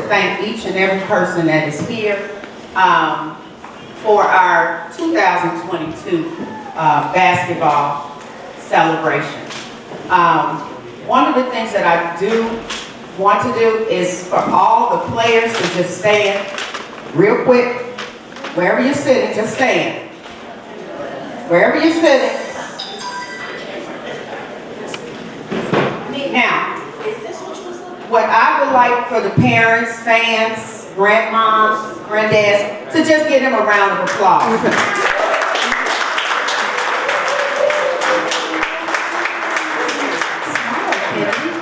thank each and every person that is here for our 2022 basketball celebration. One of the things that I do want to do is for all the players to just stand real quick. Wherever you're sitting, just stand. Wherever you're sitting. Now, what I would like for the parents, fans, grandmoms, granddads, to just give them a round of applause.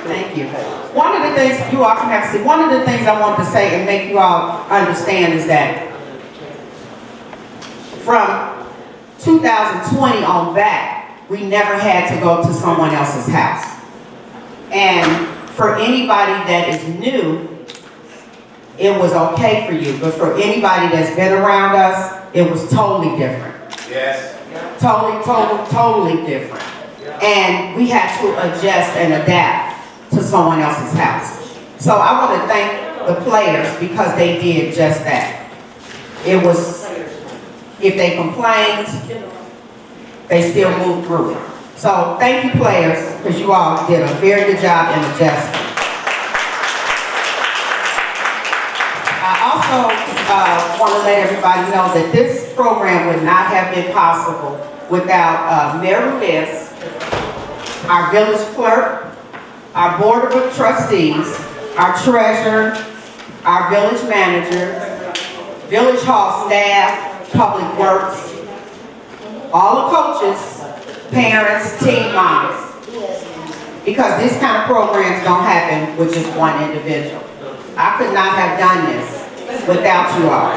Thank you. One of the things you all can have to see, one of the things I want to say and make you all understand is that from 2020 on back, we never had to go to someone else's house. And for anybody that is new, it was okay for you. But for anybody that's been around us, it was totally different. Yes. Totally different. And we had to adjust and adapt to someone else's house. So I want to thank the players because they did just that. It was, if they complained, they still moved through it. So thank you players, because you all did a very good job in adjusting. I also want to let everybody know that this program would not have been possible without Mayor Rubis, our village clerk, our board of trustees, our treasurer, our village manager, village hall staff, public works, all the coaches, parents, team moms, because this kind of programs don't happen with just one individual. I could not have done this without you all.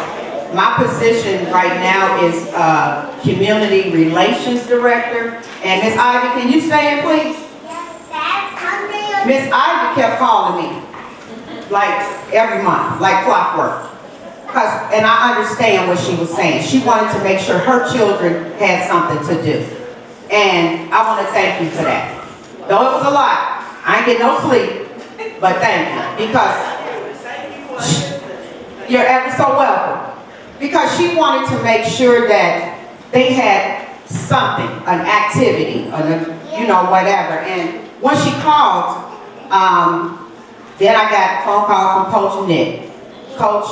My position right now is Community Relations Director, and Miss Ivy, can you stand please? Yes, Miss Ivy kept calling me, like every month, like clockwork. And I understand what she was saying. She wanted to make sure her children had something to do. And I want to thank you for that. Though it was a lot, I ain't get no sleep, but thank you. Because you're ever so welcome. Because she wanted to make sure that they had something, an activity, you know, whatever. And when she called, then I got a phone call from Coach Nick, Coach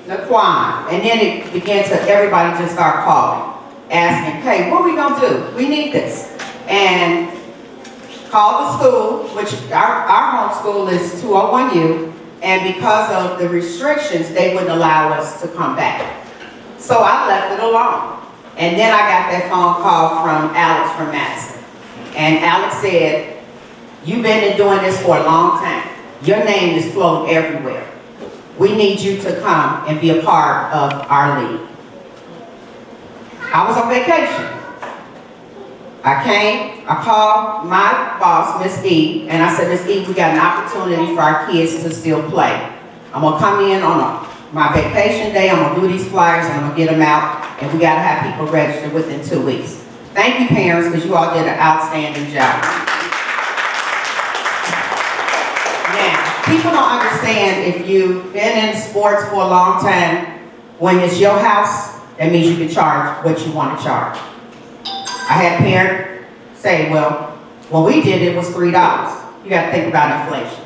Naquan, and then it began to, everybody just start calling, asking, hey, what are we gonna do? We need this. And called the school, which our home school is 201U, and because of the restrictions, they wouldn't allow us to come back. So I left it alone. And then I got that phone call from Alex from Madison. And Alex said, you've been doing this for a long time. Your name is floating everywhere. We need you to come and be a part of our league. I was on vacation. I came, I called my boss, Miss E, and I said, Miss E, we got an opportunity for our kids to still play. I'm gonna come in on my vacation day, I'm gonna do these flyers and I'm gonna get them out, and we gotta have people registered within 2 weeks. Thank you parents, because you all did an outstanding job. Now, people don't understand if you've been in sports for a long time, when it's your house, that means you can charge what you want to charge. I had parents say, well, when we did it was $3. You got to think about inflation.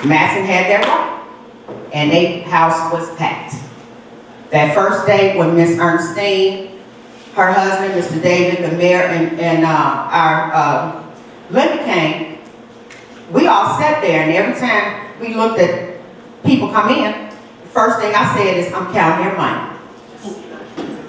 Madison had their right, and their house was packed. That first day when Miss Ernestine, her husband, Mr. David, the mayor, and our Linda came, we all sat there, and every time we looked at people come in, the first thing I said is, I'm counting your money.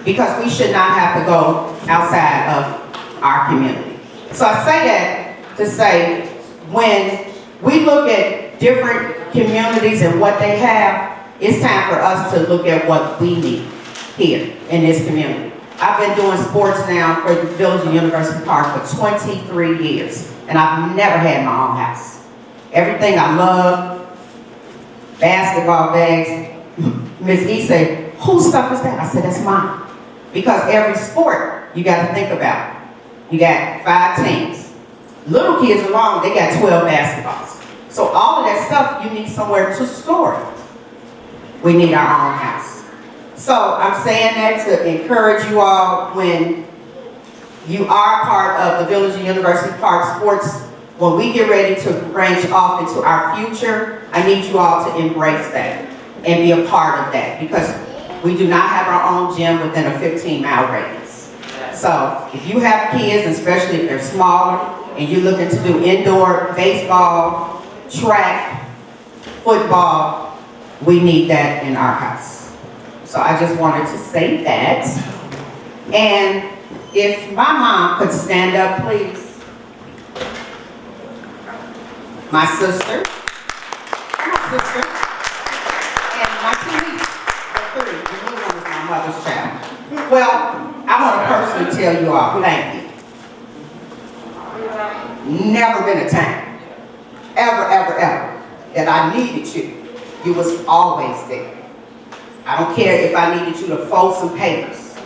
Because we should not have to go outside of our community. So I say that to say, when we look at different communities and what they have, it's time for us to look at what we need here in this community. I've been doing sports now for the Village and University Park for 23 years, and I've never had my own house. Everything I love, basketball bags, Ms. E said, whose stuff is that? I said, that's mine. Because every sport, you got to think about. You got 5 teams. Little kids alone, they got 12 basketballs. So all of that stuff, you need somewhere to store it. We need our own house. So I'm saying that to encourage you all when you are part of the Village and University Park Sports. When we get ready to branch off into our future, I need you all to embrace that and be a part of that, because we do not have our own gym within a 15-mile radius. So if you have kids, especially if they're smaller, and you're looking to do indoor baseball, track, football, we need that in our house. So I just wanted to say that. And if my mom could stand up, please. My sister, and my two nieces, the three. The new one is my mother's child. Well, I want to personally tell you all, thank you. Never been a time, ever, that I needed you. You was always there. I don't care if I needed you to fold some papers.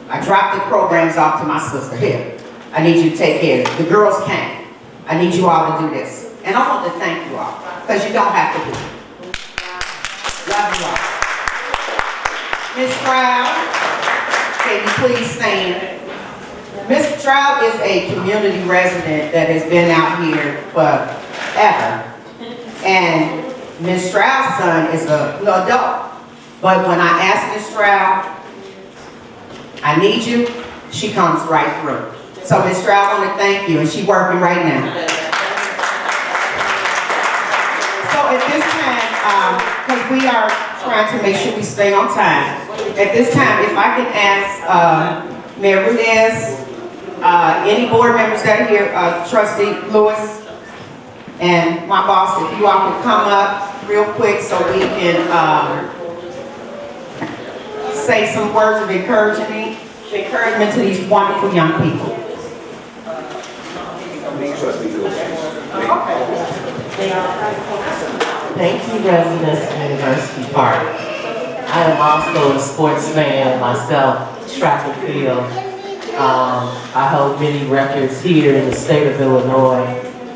I dropped the programs off to my sister. Here, I need you to take care of it. The girls came. I need you all to do this. And I want to thank you all, because you don't have to do it. Love you all. Ms. Stroud, can you please stand? Ms. Stroud is a community resident that has been out here forever. And Ms. Stroud's son is an adult. But when I ask Ms. Stroud, I need you, she comes right through. So Ms. Stroud, I want to thank you, and she's working right now. At this time, because we are trying to make sure we stay on time, at this time, if I can ask Mayor Rudez, any board members that are here, Trustee Lewis, and my boss, if you all can come up real quick so we can say some words of encouragement to these wonderful young people. Thank you, residents of University Park. I am also a sports fan myself, track and field. I hold many records here in the state of Illinois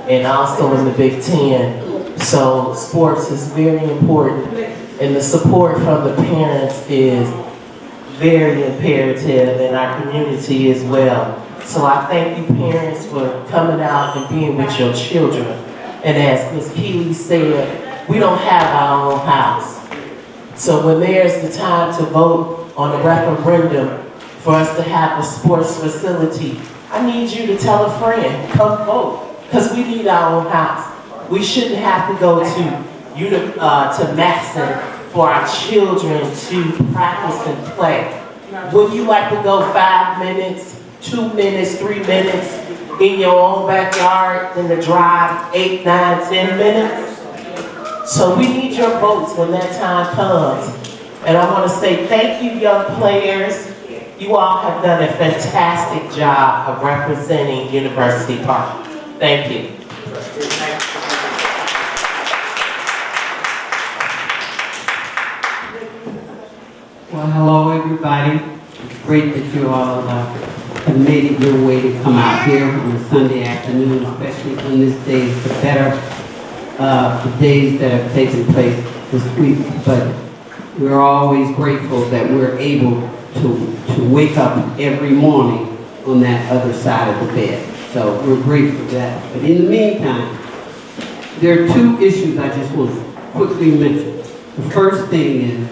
and also in the Big Ten. So sports is very important, and the support from the parents is very imperative in our community as well. So I thank you parents for coming out and being with your children. And as Ms. Keeley said, we don't have our own house. So when there's the time to vote on a referendum for us to have a sports facility, I need you to tell a friend, come vote, because we need our own house. We shouldn't have to go to Maxson for our children to practice and play. Would you like to go 5 minutes, 2 minutes, 3 minutes in your own backyard than to drive 8, 9, 10 minutes? So we need your votes when that time comes. And I want to say thank you, young players. You all have done a fantastic job of representing University Park. Thank you. Well, hello everybody. It's great that you all have made it your way to come out here on a Sunday afternoon, especially on this day. It's the better the days that have taken place this week. But we're always grateful that we're able to wake up every morning on that other side of the bed. So we're grateful for that. But in the meantime, there are two issues I just want to quickly mention. The first thing is,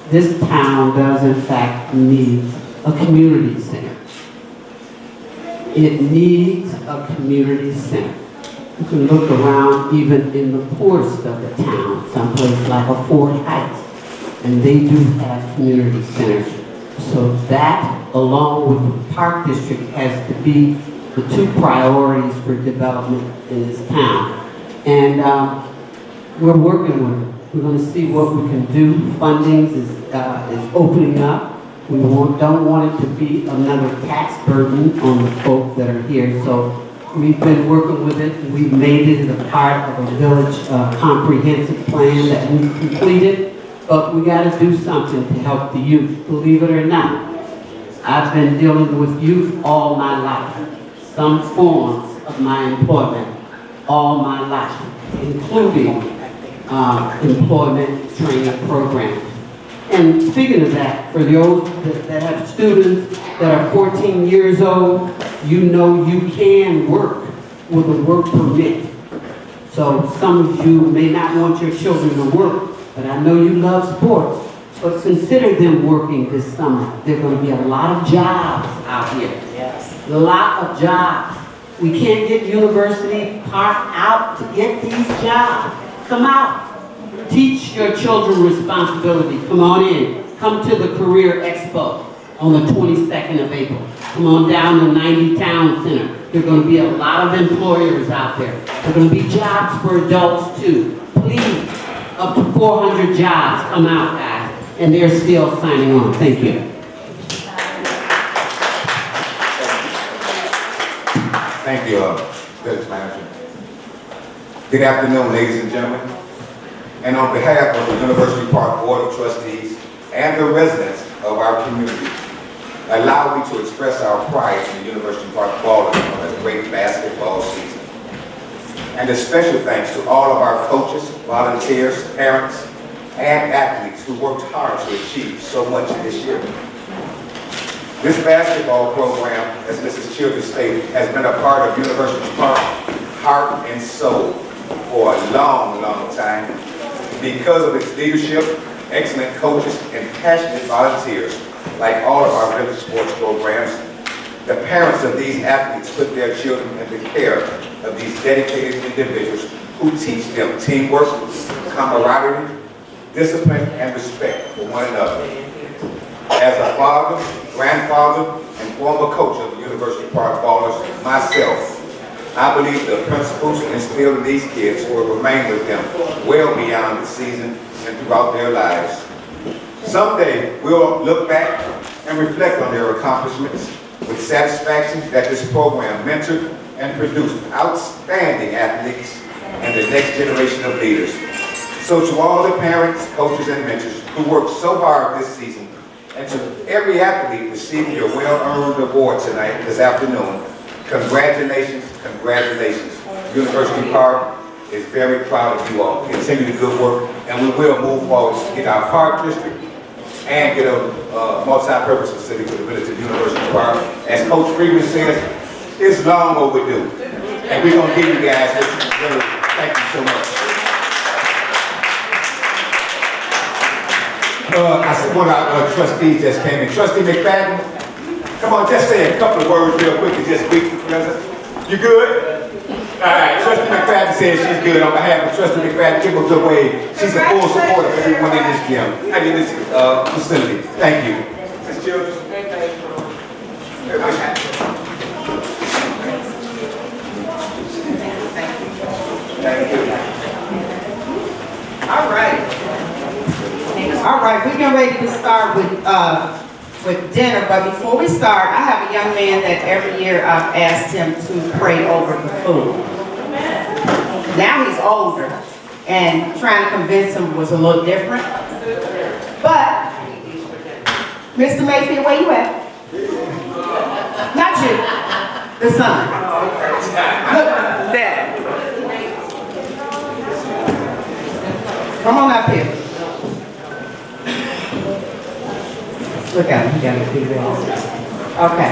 this town does in fact need a community center. It needs a community center. You can look around even in the poorest of the town, someplace like a Fort Heights, and they do have community centers. So that, along with the park district, has to be the two priorities for development in this town. And we're working with it. We're going to see what we can do. Funding is opening up. We don't want it to be another tax burden on the folks that are here. So we've been working with it. We've made it a part of a village comprehensive plan that we've completed. But we got to do something to help the youth, believe it or not. I've been dealing with youth all my life. Some forms of my employment all my life, including employment training programs. And speaking of that, for those that have students that are 14 years old, you know you can work with a work permit. So some of you may not want your children to work, but I know you love sports. But consider them working this summer. There are going to be a lot of jobs out here. Yes. A lot of jobs. We can't get University Park out to get these jobs. Come out. Teach your children responsibility. Come on in. Come to the Career Expo on the 22nd of April. Come on down to 90 Town Center. There are going to be a lot of employers out there. There are going to be jobs for adults too. Please, up to 400 jobs. Come out, guys. And they're still signing on. Thank you. Thank you, Village Manager. Good afternoon, ladies and gentlemen. And on behalf of the University Park Board of Trustees and the residents of our community, allow me to express our pride in the University Park Ballers on a great basketball season. And a special thanks to all of our coaches, volunteers, parents, and athletes who worked hard to achieve so much this year. This basketball program, as Mrs. Childers stated, has been a part of University Park heart and soul for a long, long time because of its leadership, excellent coaches, and passionate volunteers. Like all of our village sports programs, the parents of these athletes put their children in the care of these dedicated individuals who teach them teamwork, camaraderie, discipline, and respect for one another. As a father, grandfather, and former coach of the University Park Ballers myself, I believe the principles instilled in these kids will remain with them well beyond the season and throughout their lives. Someday, we'll look back and reflect on their accomplishments with satisfaction that this program mentored and produced outstanding athletes and the next generation of leaders. So to all the parents, coaches, and mentors who worked so hard this season, and to every athlete receiving your well-earned award tonight, this afternoon, congratulations, congratulations. University Park is very proud of you all. Continue the good work, and we will move forward to get our park district and get a multi-purpose facility for the village of University Park. As Coach Freeman says, it's long overdue. And we're going to give you guys what you deserve. Thank you so much. I see one of our trustees just came in. Trustee McFadden, come on, just say a couple of words real quick and just greet the president. You good? All right, Trustee McFadden says she's good. On behalf of Trustee McFadden, give us a wave. She's a full supporter of everyone in this gym, in this facility. Thank you. Ms. Childers. Thank you. All right. All right, we're getting ready to start with dinner, but before we start, I have a young man that every year I've asked him to pray over the food. Now he's older, and trying to convince him was a little different. But, Mr. Mayfield, where you at? Not you, the son. Look, Dad. Come on up here. Look at him, he got a big wall. Okay,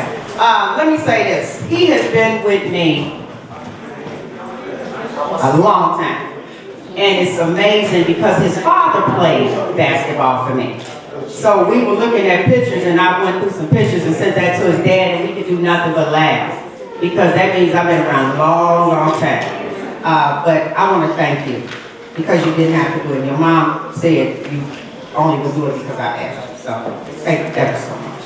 let me say this. He has been with me a long time. And it's amazing because his father played basketball for me. So we were looking at pictures and I went through some pictures and sent that to his dad and we could do nothing but laugh. Because that means I've been around a long, long time. But I want to thank you because you didn't have to do it. Your mom said you only would do it because I asked you. So thank you ever so much.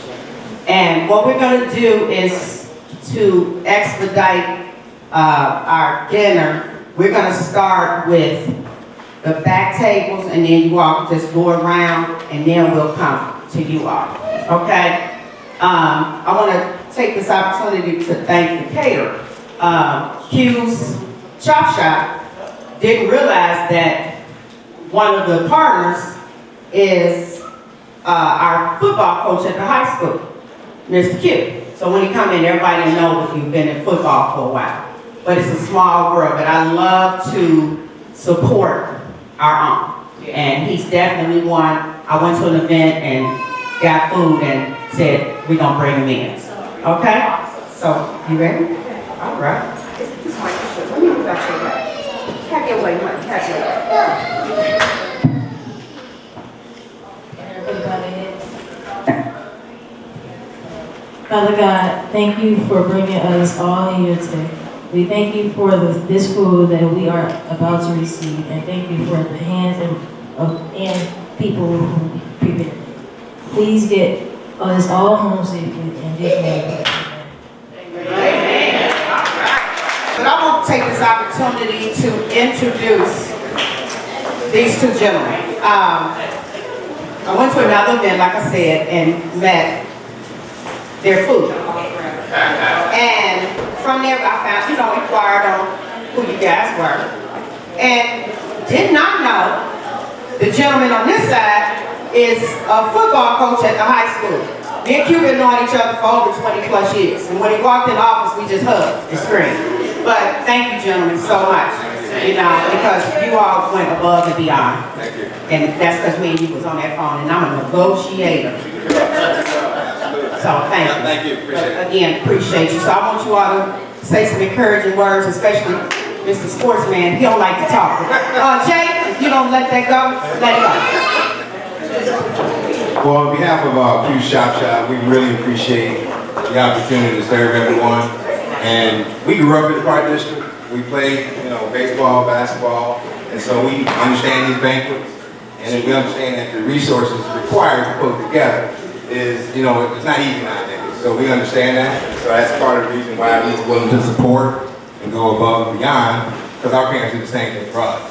And what we're going to do is to expedite our dinner. We're going to start with the back tables and then you all just go around and then we'll come to you all. Okay? I want to take this opportunity to thank the caterer. Q's Chop Shop didn't realize that one of the partners is our football coach at the high school, Mr. Q. So when he come in, everybody knows if you've been in football for a while. but it's a small world. But I love to support our own. And he's definitely one. I went to an event and got food and said, we're gonna bring him in. Okay? So, you ready? All right. This mic is good. Let me move out your way. Have your way, honey. Have your way. Father God, thank you for bringing us all here today. We thank you for this food that we are about to receive, and thank you for the hands and people who prepared it. Please get us all home safely and just name. Amen. All right. But I want to take this opportunity to introduce these two gentlemen. I went to another event, like I said, and met their food. And from there, I found, inquired on who you guys were. And did not know the gentleman on this side is a football coach at the high school. Me and Q been knowing each other for over 20 plus years. And when he walked in the office, we just hugged and screamed. But thank you, gentlemen, so much. Because you all went above and beyond. Thank you. And that's because me and you was on that phone, and I'm a negotiator. So thank you. Thank you, appreciate it. Again, appreciate you. So I want you all to say some encouraging words, especially Mr. Sportsman. He don't like to talk. Jay, if you don't let that go, let it go. Well, on behalf of Q Shop, we really appreciate the opportunity to serve everyone. And we grew up in the Park District. We played, baseball, basketball, and so we understand these banquets. And we understand that the resources required to put together is, it's not easy nowadays. So we understand that. So that's part of the reason why we were willing to support and go above and beyond, because our parents do the same thing for us.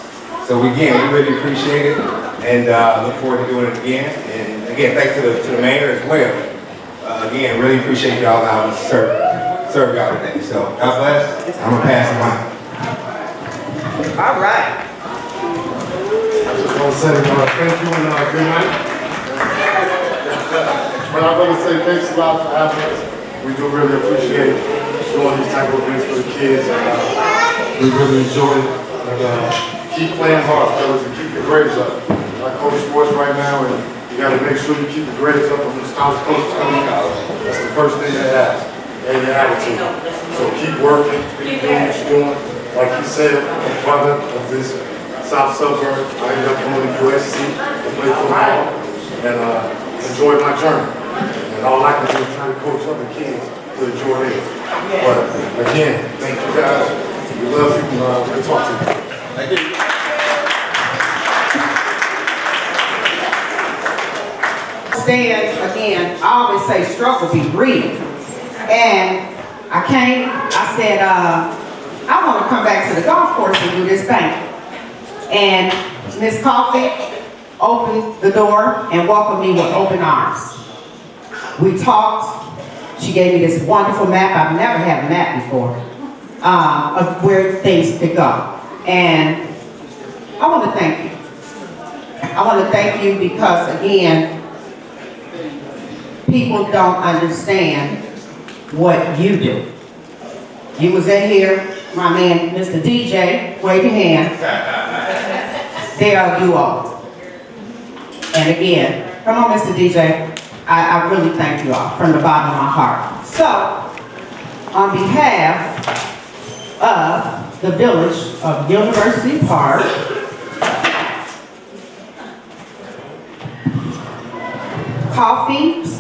So again, we really appreciate it and look forward to doing it again. And again, thanks to the mayor as well. Again, really appreciate y'all allowing us to serve y'all today. So God bless. I'm gonna pass the mic. All right. I just want to say thank you and good night. But I want to say thanks a lot for having us. We do really appreciate doing these type of events for the kids, and we really enjoy it. And keep playing hard, fellas, and keep your grades up. I coach sports right now, and you got to make sure you keep the grades up when these college coaches come in. That's the first thing they ask, and your attitude. So keep working, keep doing what you're doing. Like you said, I'm a brother of this South suburb. I ended up going to USC to play football and enjoy my journey. And all I can do is try to coach other kids to enjoy it. But again, thank you guys. We love you. We'll talk to you. Thank you. Stand again, I always say struggle be real. And I said, I want to come back to the golf course and do this banquet. And Miss Coffee opened the door and welcomed me with open arms. We talked. She gave me this wonderful map. I've never had a map before of where things could go. And I want to thank you. I want to thank you because, again, people don't understand what you do. You was in here, my man, Mr. DJ, wave your hand. They are a duo. And again, come on, Mr. DJ, I really thank you all from the bottom of my heart. So, on behalf of the village of University Park,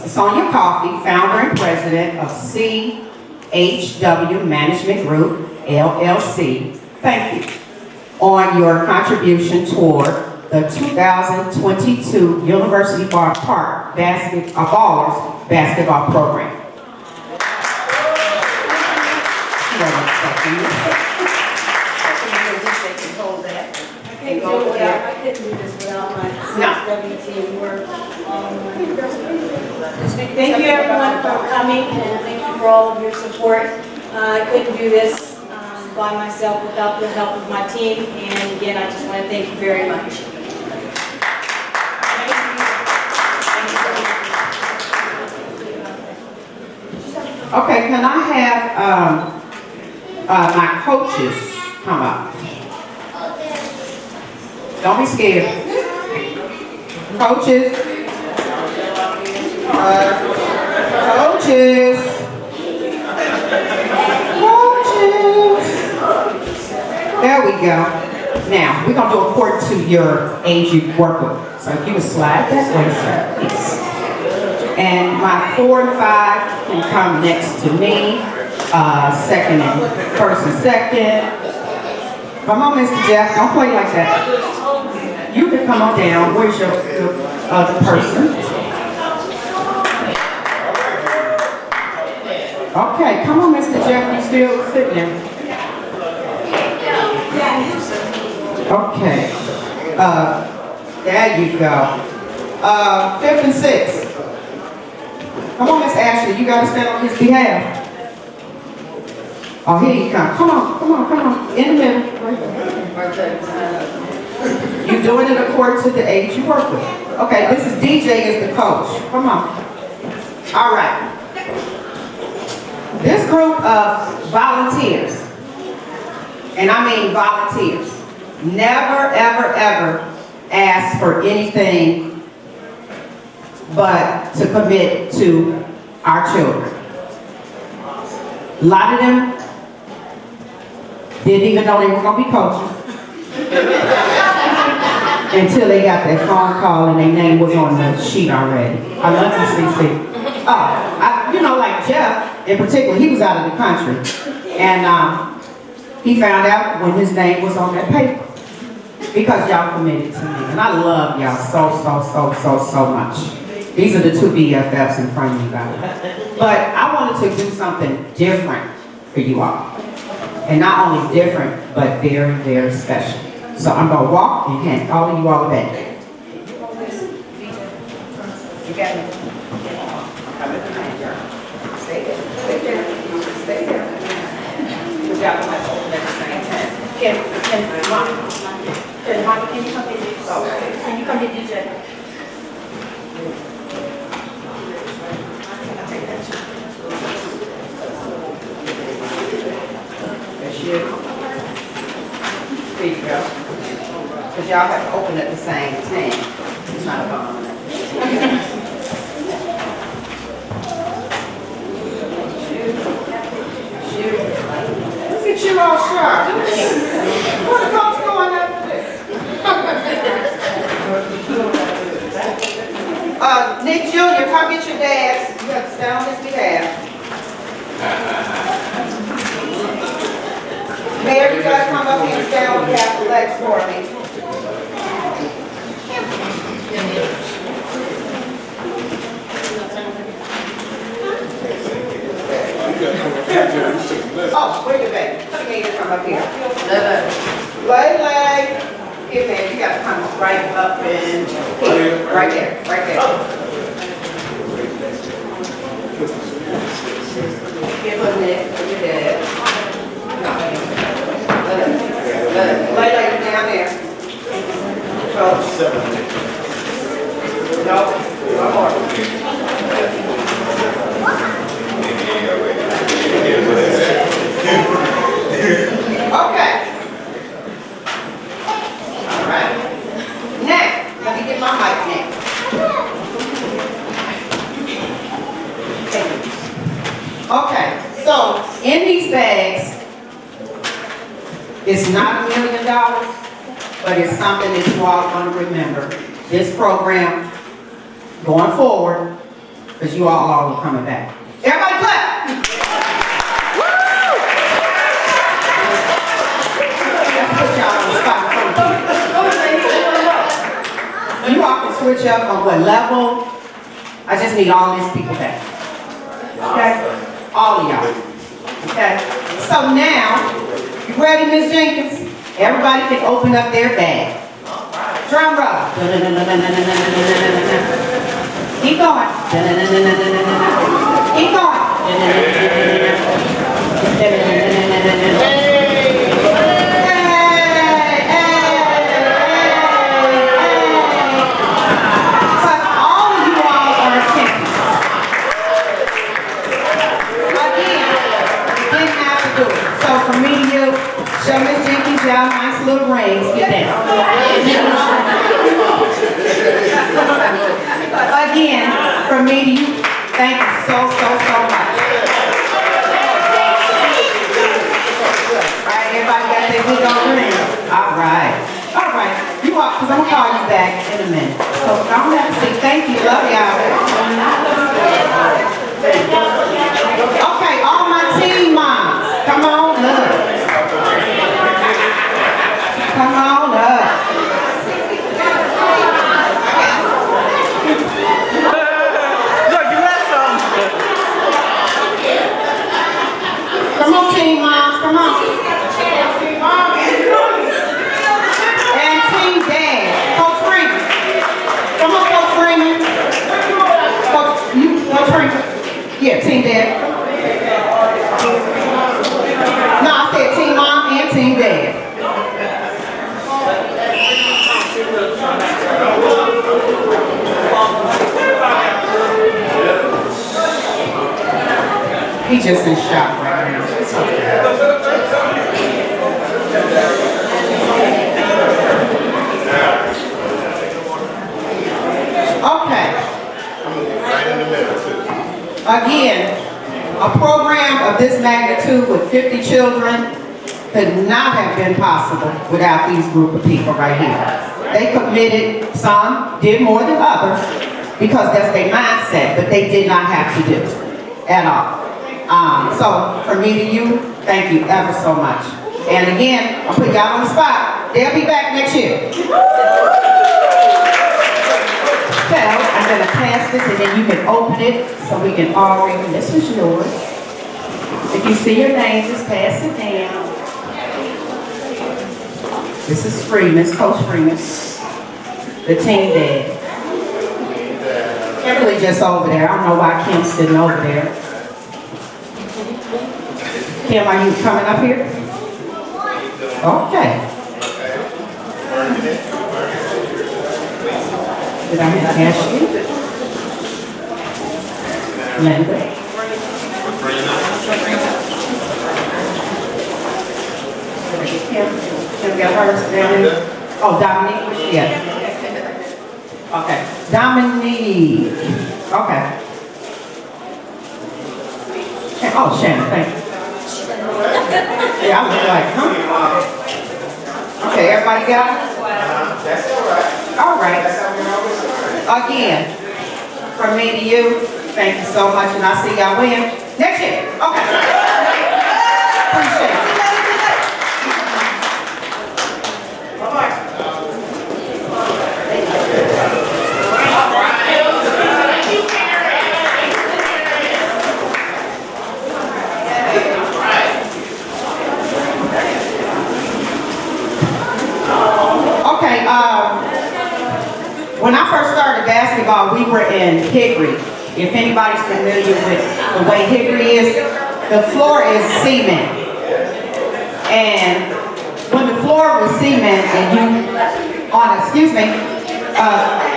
Sonia Coffee, founder and president of CHW Management Group, LLC, thank you on your contribution toward the 2022 University Park Ballers basketball program. I couldn't do this without my CHW work. Thank you everyone for coming and thank you for all of your support. I couldn't do this by myself without the help of my team, and again I just want to thank you very much. Okay, can I have my coaches come up. Don't be scared. Coaches. Coaches. Coaches. There we go. Now, we're going to do according to your age you work with. So if you would slide that way, sir, please. And my 4 and 5 can come next to me. Second and first and second. Come on, Mr. Jeff, don't play like that. You can come on down. Where's your other person? Okay, come on, Mr. Jeff, you still sitting there. Okay. There you go. 5th and 6th. Come on, Miss Ashley, you gotta stand on his behalf. Oh, here you come. Come on, come on, come on. In the middle. You're doing it according to the age you work with. Okay, this is DJ as the coach. Come on. All right. This group of volunteers, and I mean volunteers, never, ever, ever ask for anything but to commit to our children. A lot of them didn't even know they were going to be coaches until they got that phone call and their name was on the sheet already. I love you, CC. You know, like Jeff in particular, he was out of the country. And he found out when his name was on that paper because y'all committed to me. And I love y'all so much. These are the 2 BFFs in front of you guys. But I wanted to do something different for you all. And not only different, but very, very special. So I'm going to walk and hand all of you all a bag. You got it? Stay there. Stay there. Stay there. Good job. At the same time. Mommy, can you come get DJ? Can you come get DJ? There you go. Because y'all have to open at the same time. It's not a bomb. Look at you all sharp. What the fuck's going after this? Nick Jr., come get your dads. You have to stand on his behalf. Mayor, you gotta come up here and stand on behalf of Lex for me. Oh, where you baby? She need to come up here. Lay. Here, man, you gotta come right up and here. Right there, right there. Give her Nick, for your dad. Lay down there. Coach. No, one more. Okay. All right. Next, let me get my mic next. Okay, so in these bags, it's not $1 million, but it's something that you all want to remember. This program going forward, because you all are coming back. Everybody clap! You all can switch up on what level. I just need all these people back. Okay? All of y'all. Okay? So now, you ready, Ms. Jenkins? Everybody can open up their bag. Drum roll. Keep going. Keep going. So for me, Show Miss Jenkins y'all nice little rings. Get down. Again, from me to you, thank you so much. All right, everybody got their big old ring. All right. You walk, because I'm going to call you back in a minute. So I'm going to have to say thank you. Love y'all. Okay, all my team moms, come on up. Come on up. Look, you left some. Come on, team moms, come on. And team dad, Coach Freeman. Come on, Coach Freeman. Coach Freeman. Yeah, team dad. No, I said team mom and team dad. He just in shock right now. It's okay. Okay. Again, a program of this magnitude with 50 children could not have been possible without these group of people right here. They committed, some did more than others, because that's their mindset, but they did not have to do it at all. So from me to you, thank you ever so much. And again, I'll put y'all on the spot. They'll be back next year. So I'm going to pass this and then you can open it so we can all read it. This is yours. If you see your name, just pass it down. This is Freeman's, Coach Freeman's, the team dad. Kimberly just over there. I don't know why Kim's sitting over there. Kim, are you coming up here? Okay. Did I have to ask you? Linda? Kim got hers down there? Oh, Dominique, where's she at? Okay. Dominique. Okay. Oh, Shannon, thank you. Yeah, I was like, huh? Okay, everybody got it? That's all right. All right. That's how we always start. Again, from me to you, thank you so much, and I'll see y'all when? Next year. Okay. Appreciate it. Okay, when I first started basketball, we were in Hickory. If anybody's familiar with the way Hickory is, the floor is cement. And when the floor was cement and you,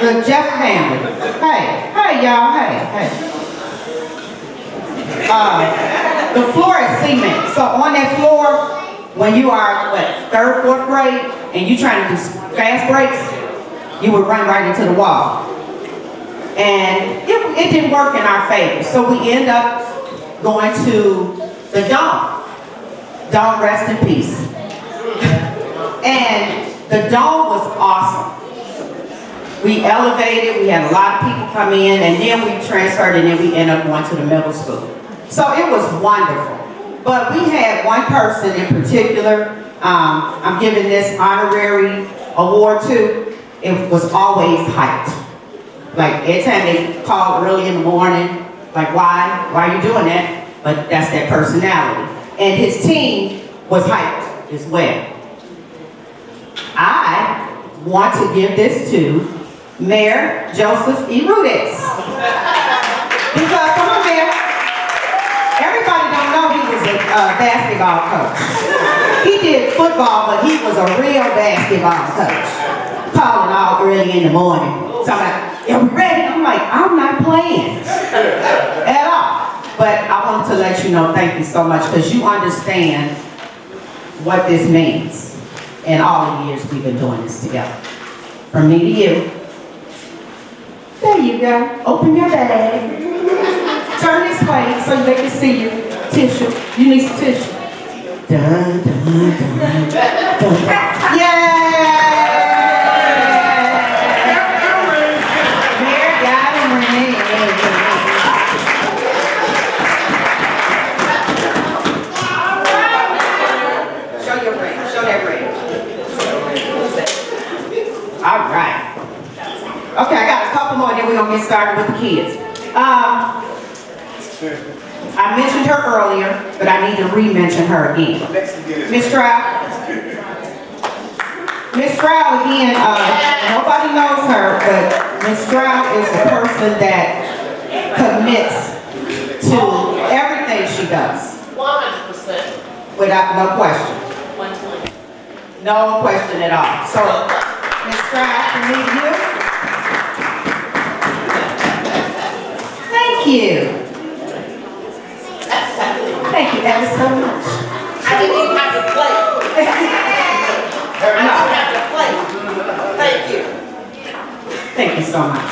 the Jeff family, hey y'all, hey. The floor is cement. So on that floor, when you are, third, fourth grade, and you trying to do fast breaks, you would run right into the wall. And it didn't work in our favor. So we end up going to the Dome. Dome, rest in peace. And the Dome was awesome. We elevated, we had a lot of people come in, and then we transferred, and then we ended up going to the middle school. So it was wonderful. But we had one person in particular, I'm giving this honorary award to. It was always hyped. Like, every time they called early in the morning, like, why are you doing that? But that's that personality. And his team was hyped as well. I want to give this to Mayor Joseph E. Rudis. Because, come on, Mayor. Everybody don't know he was a basketball coach. He did football, but he was a real basketball coach. Calling all early in the morning. So I'm like, are we ready? I'm like, I'm not playing at all. But I wanted to let you know, thank you so much, because you understand what this means in all the years we've been doing this together. From me to you. There you go. Open your bag. Turn this way so they can see you. Tissue. You need some tissue. Dun, dun, dun, dun. Yay! Here, got him, Renee. Show your ring. Show that ring. All right. Okay, I got a couple more, then we're going to get started with the kids. I mentioned her earlier, but I need to re-mention her again. Miss Stroud. Miss Stroud, again, nobody knows her, but Miss Stroud is a person that commits to everything she does. 100%. Without no question. 120. No question at all. So, Miss Stroud, to meet you. Thank you. Thank you ever so much. I didn't even have to play. I didn't have to play. Thank you. Thank you so much.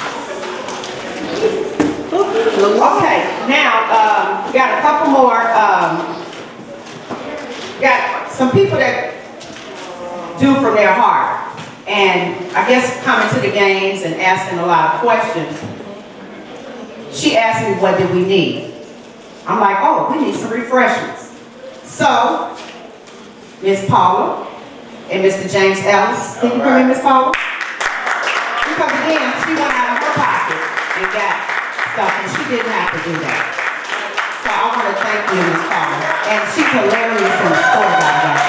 Okay, now, got a couple more, got some people that do from their heart. And I guess coming to the games and asking a lot of questions, she asked me, what did we need? I'm like, oh, we need some refreshments. So, Miss Paula and Mr. James Ellis, can you come in, Miss Paula? Because again, she went out of her pocket and got stuff, and she didn't have to do that. So I want to thank you, Miss Paula. And she's hilarious in the store, by the way.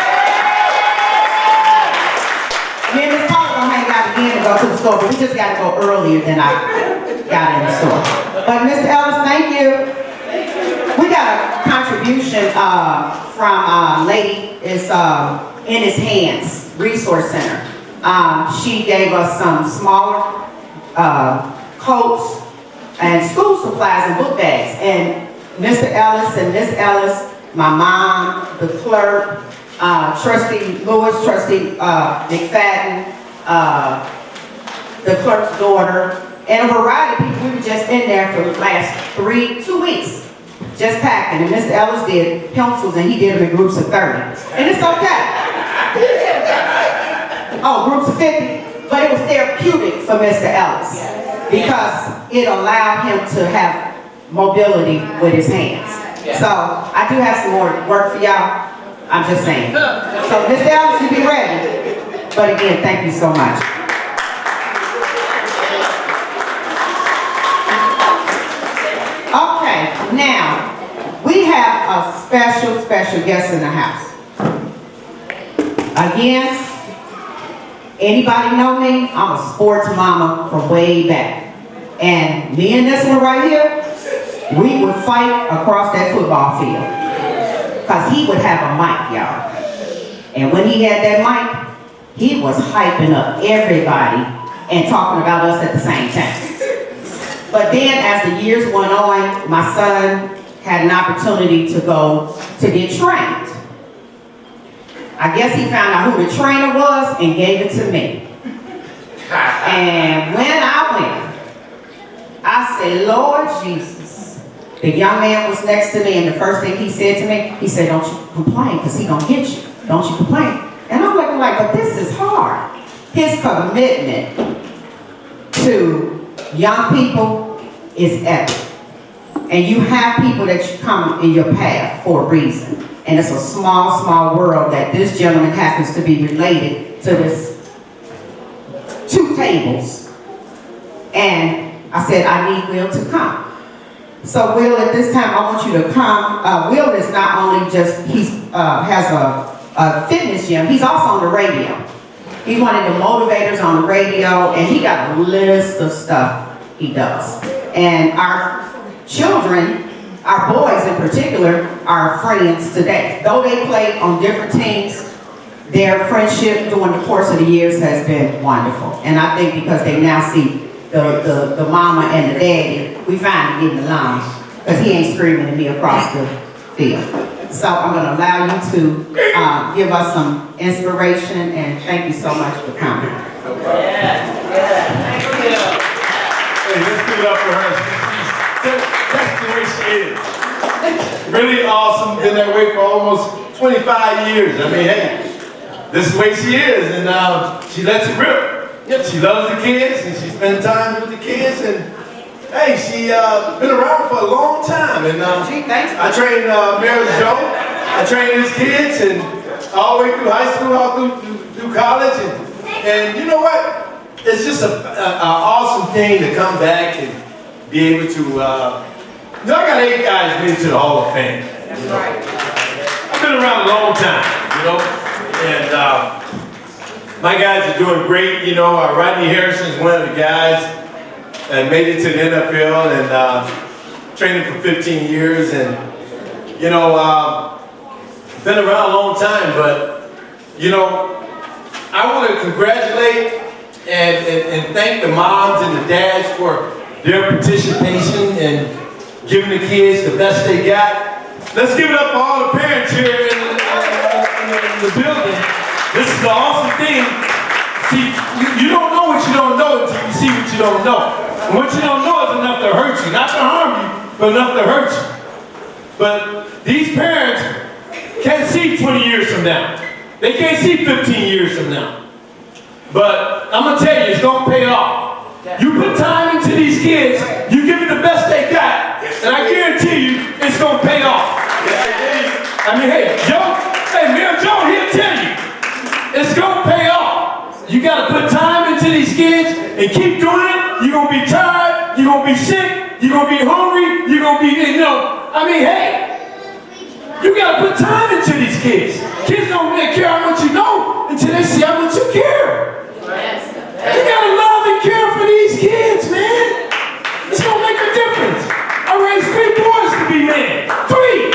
Me and Miss Paula gonna hang out again and go to the store, but we just got to go earlier than I got in the store. But Mr. Ellis, thank you. We got a contribution from a lady, it's In His Hands Resource Center. She gave us some smaller coats and school supplies and book bags. And Mr. Ellis and Miss Ellis, my mom, the clerk, Trustee Lewis, Trustee McFadden, the clerk's daughter, and a variety of people. We were just in there for the last 2 weeks. Just packing, and Mr. Ellis did pencils, and he did them in groups of 30. And it's okay. Oh, groups of 50? But it was therapeutic for Mr. Ellis because it allowed him to have mobility with his hands. So I do have some more work for y'all. I'm just saying. So Mr. Ellis, you be ready. But again, thank you so much. Okay, now, we have a special guest in the house. Again, anybody know me? I'm a sports mama from way back. And me and this one right here, we would fight across that football field. Because he would have a mic, y'all. And when he had that mic, he was hyping up everybody and talking about us at the same time. But then as the years went on, my son had an opportunity to go to get trained. I guess he found out who the trainer was and gave it to me. And when I went, I said, Lord Jesus. The young man was next to me, and the first thing he said to me, he said, don't you complain, because he gonna get you. Don't you complain. And I'm looking like, but this is hard. His commitment to young people is epic. And you have people that you come in your path for a reason. And it's a small world that this gentleman happens to be related to this 2 tables. And I said, I need Will to come. So Will, at this time, I want you to come. Will is not only just, has a fitness gym, he's also on the radio. He's one of the motivators on the radio, and he got a list of stuff he does. And our children, our boys in particular, are friends today. Though they play on different teams, their friendship during the course of the years has been wonderful. And I think because they now see the mama and the daddy, we finally getting along, because he ain't screaming at me across the field. So I'm going to allow you to give us some inspiration, and thank you so much for coming. Hey, let's give it up for her. That's the way she is. Really awesome. Been that way for almost 25 years. I mean, hey, this is the way she is, and she lets it rip. Yep, she loves the kids, and she spends time with the kids, and hey, she been around for a long time, and I trained Mayor Joe. I trained his kids, and all the way through high school, all through college, and you know what? It's just an awesome thing to come back and be able to, you know, I got 8 guys made it to the Hall of Fame. That's right. I've been around a long time, you know, and my guys are doing great, you know. Rodney Harrison's one of the guys that made it to the NFL and training for 15 years, and, you know, been around a long time, but, you know, I want to congratulate and thank the moms and the dads for their participation and giving the kids the best they got. Let's give it up for all the parents here in the building. This is the awesome thing. See, you don't know what you don't know until you see what you don't know. And what you don't know is enough to hurt you. Not to harm you, but enough to hurt you. But these parents can't see 20 years from now. They can't see 15 years from now. But I'm going to tell you, it's going to pay off. You put time into these kids, you give it the best they got, and I guarantee you, it's going to pay off. I mean, hey, Mayor Joe, he'll tell you, it's going to pay off. You got to put time into these kids and keep doing it. You're going to be tired, you're going to be sick, you're going to be hungry, you're going to be, you know, I mean, hey, you got to put time into these kids. Kids don't really care how much you know until they see how much you care. You got to love and care for these kids, man. It's going to make a difference. I raised 3 boys to be men. 3.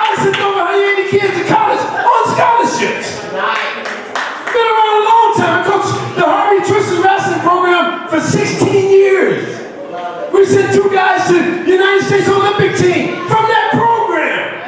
I sent over 180 kids to college on scholarships. Been around a long time. I coached the Harvey Twisted Wrestling program for 16 years. We sent 2 guys to the United States Olympic team from that program.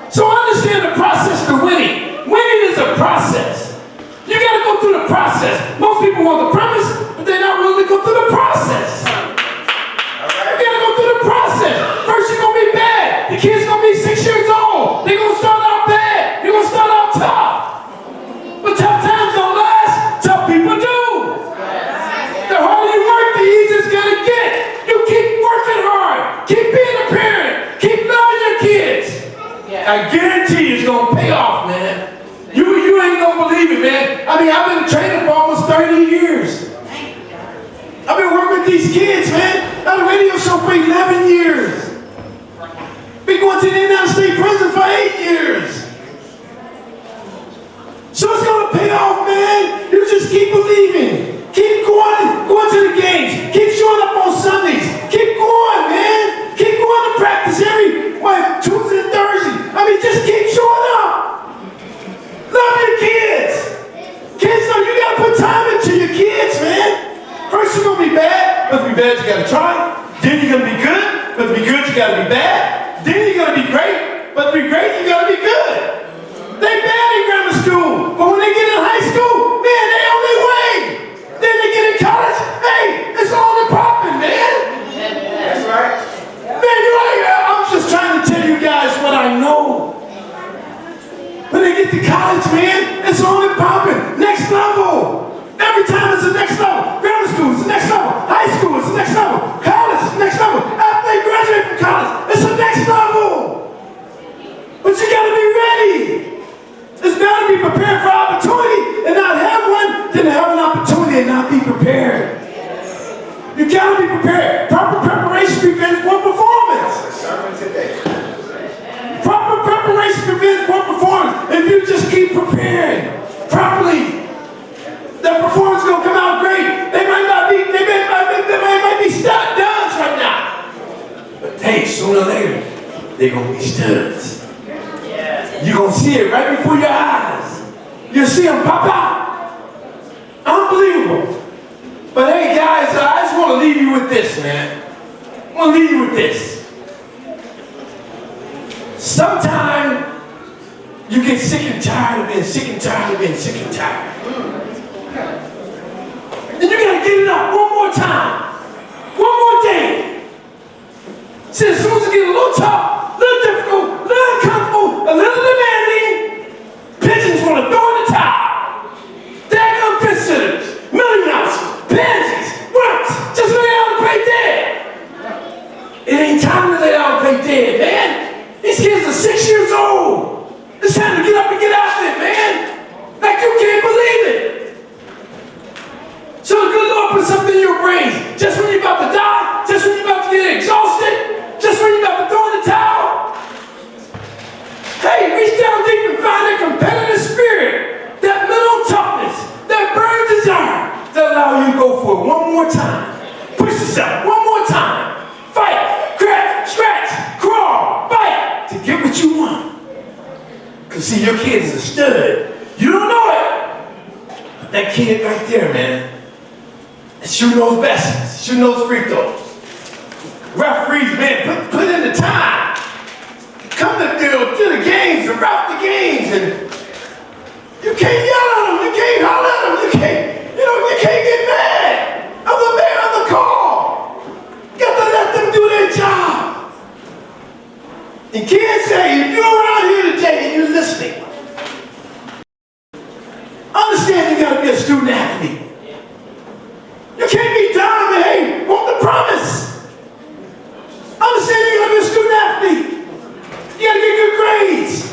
So understand the process to winning. Winning is a process. You got to go through the process. Most people want the premise, but they're not willing to go through the process. You got to go through the process. First, you're going to be bad. The kid's going to be 6 years old. They're going to start out bad. They're going to start out tough. But tough times don't last. Tough people do. The harder you work, the easier it's going to get. You keep working hard. Keep being a parent. Keep loving your kids. I guarantee you it's going to pay off, man. You ain't gonna believe it, man. I mean, I've been a trainer for almost 30 years. I've been working with these kids, man. On a radio show for 11 years. Been going to the United States prison for 8 years. So it's gonna pay off, man. You just keep believing. Keep going to the games. Keep showing up on Sundays. Keep going, man. Keep going to practice every Tuesday and Thursday. I mean, just keep showing up. Love your kids. Kids, know you gotta put time into your kids, man. First you're gonna be bad, but to be bad you gotta try. Then you're gonna be good, but to be good you gotta be bad. Then you're gonna be great, but to be great you gotta be good. They bad in grammar school, but when they get in high school, man, they on their way. Then they get in college, hey, it's all the popping, man. That's right. Man, I'm just trying to tell you guys what I know. When they get to college, man, it's only popping. Next level. Every time it's the next level. Grammar school is the next level. High school is the next level. College is the next level. After they graduate from college, it's the next level. But you gotta be ready. It's better to be prepared for opportunity and not have one than to have an opportunity and not be prepared. You gotta be prepared. Proper preparation prevents poor performance. Proper preparation prevents poor performance. If you just keep preparing properly, that performance is gonna come out great. They might be studs right now. But hey, sooner or later, they're gonna be studs. You're gonna see it right before your eyes. You'll see them pop out. Unbelievable. But hey guys, I just wanna leave you with this, man. I wanna leave you with this. Sometimes you get sick and tired of being sick and tired of being sick and tired. And you gotta get it up one more time. One more day. See, as soon as it gets a little tough, a little difficult, a little uncomfortable, a little demanding, pigeons wanna throw in the towel. Daggum fish sitters, Millie Mouses, pansies, worms, just lay down and play dead. It ain't time to lay down and play dead, man. These kids are 6 years old. It's time to get up and get out there, man. Like you can't believe it. So the good Lord put something in your brains. Just when you're about to die, just when you're about to get exhausted, just when you're about to throw in the towel. Hey, reach down deep and find that competitive spirit, that mental toughness, that burning desire that allow you to go for it one more time. Push yourself one more time. Fight, scratch, crawl, fight to get what you want. Cause see, your kid is a stud. You don't know it. But that kid right there, man, shooting those baskets, shooting those free throws. Referees, man, put in the time. Come to the games and route the games, and you can't yell at them, you can't holler at them, you can't get mad of the call. You got to let them do their job. And kids say, if you're around here today and you're listening, understand you got to be a student athlete. You can't be dumb and hey, want the promise. Understand you gotta be a student athlete. You gotta get good grades.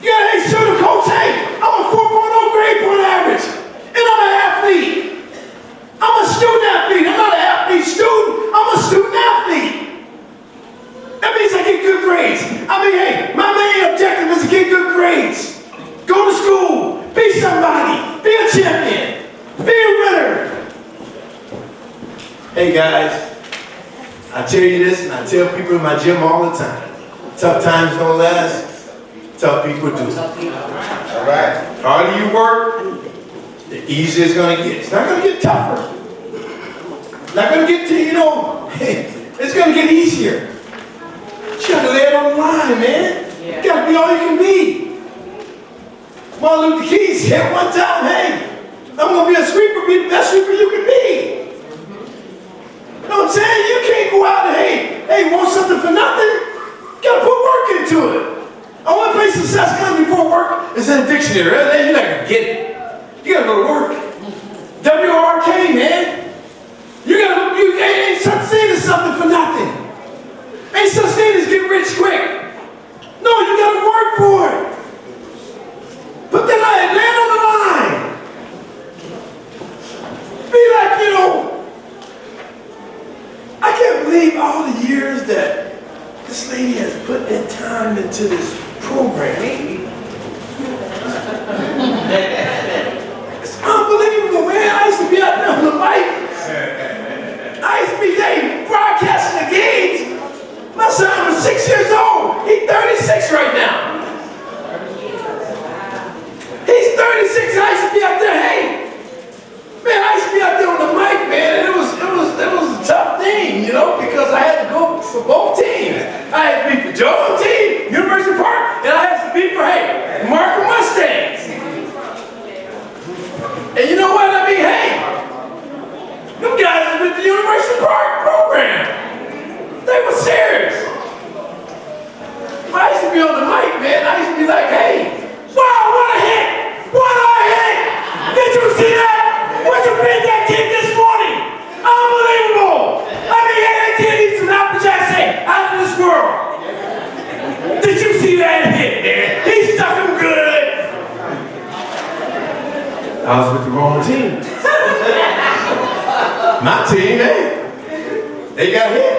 You gotta hey, show the coach, hey, I'm a 4.0 grade point average. And I'm an athlete. I'm a student athlete. I'm not an athlete student. I'm a student athlete. That means I get good grades. I mean, hey, my main objective is to get good grades. Go to school. Be somebody. Be a champion. Be a winner. Hey guys, I tell you this and I tell people in my gym all the time. Tough times don't last, tough people do. All right? The harder you work, the easier it's gonna get. It's not gonna get tougher. It's not gonna get to, it's gonna get easier. You gotta lay it on the line, man. You gotta be all you can be. Martin Luther King said one time, hey, I'm gonna be a sweeper, be the best sweeper you can be. You know what I'm saying? You can't go out and, hey, want something for nothing? You gotta put work into it. The only place success comes before work is in a dictionary. You're not gonna get it. You gotta go to work. W-O-R-K, man. You ain't such thing as something for nothing. Ain't such thing as get rich quick. No, you gotta work for it. Put the line, land on the line. Be like, I can't believe all the years that this lady has put in time into this program. It's unbelievable, man. I used to be out there on the mic. I used to be broadcasting the games. My son was 6 years old. He's 36 right now. He's 36 and I used to be out there, man, I used to be out there on the mic, man, and it was a tough thing, because I had to go for both teams. I had to be for Joe team, University Park, and I had to be for, Markham Mustangs. And you know what? I mean, them guys with the University Park program, they were serious. I used to be on the mic, man. I used to be like, wow, what a hit! What a hit! Did you see that? What you beat that kid this morning? Unbelievable! I mean, that kid needs some Apple Jacks out of this world. Did you see that hit, man? He stuck him good. I was with the wrong team. My team, they got hit.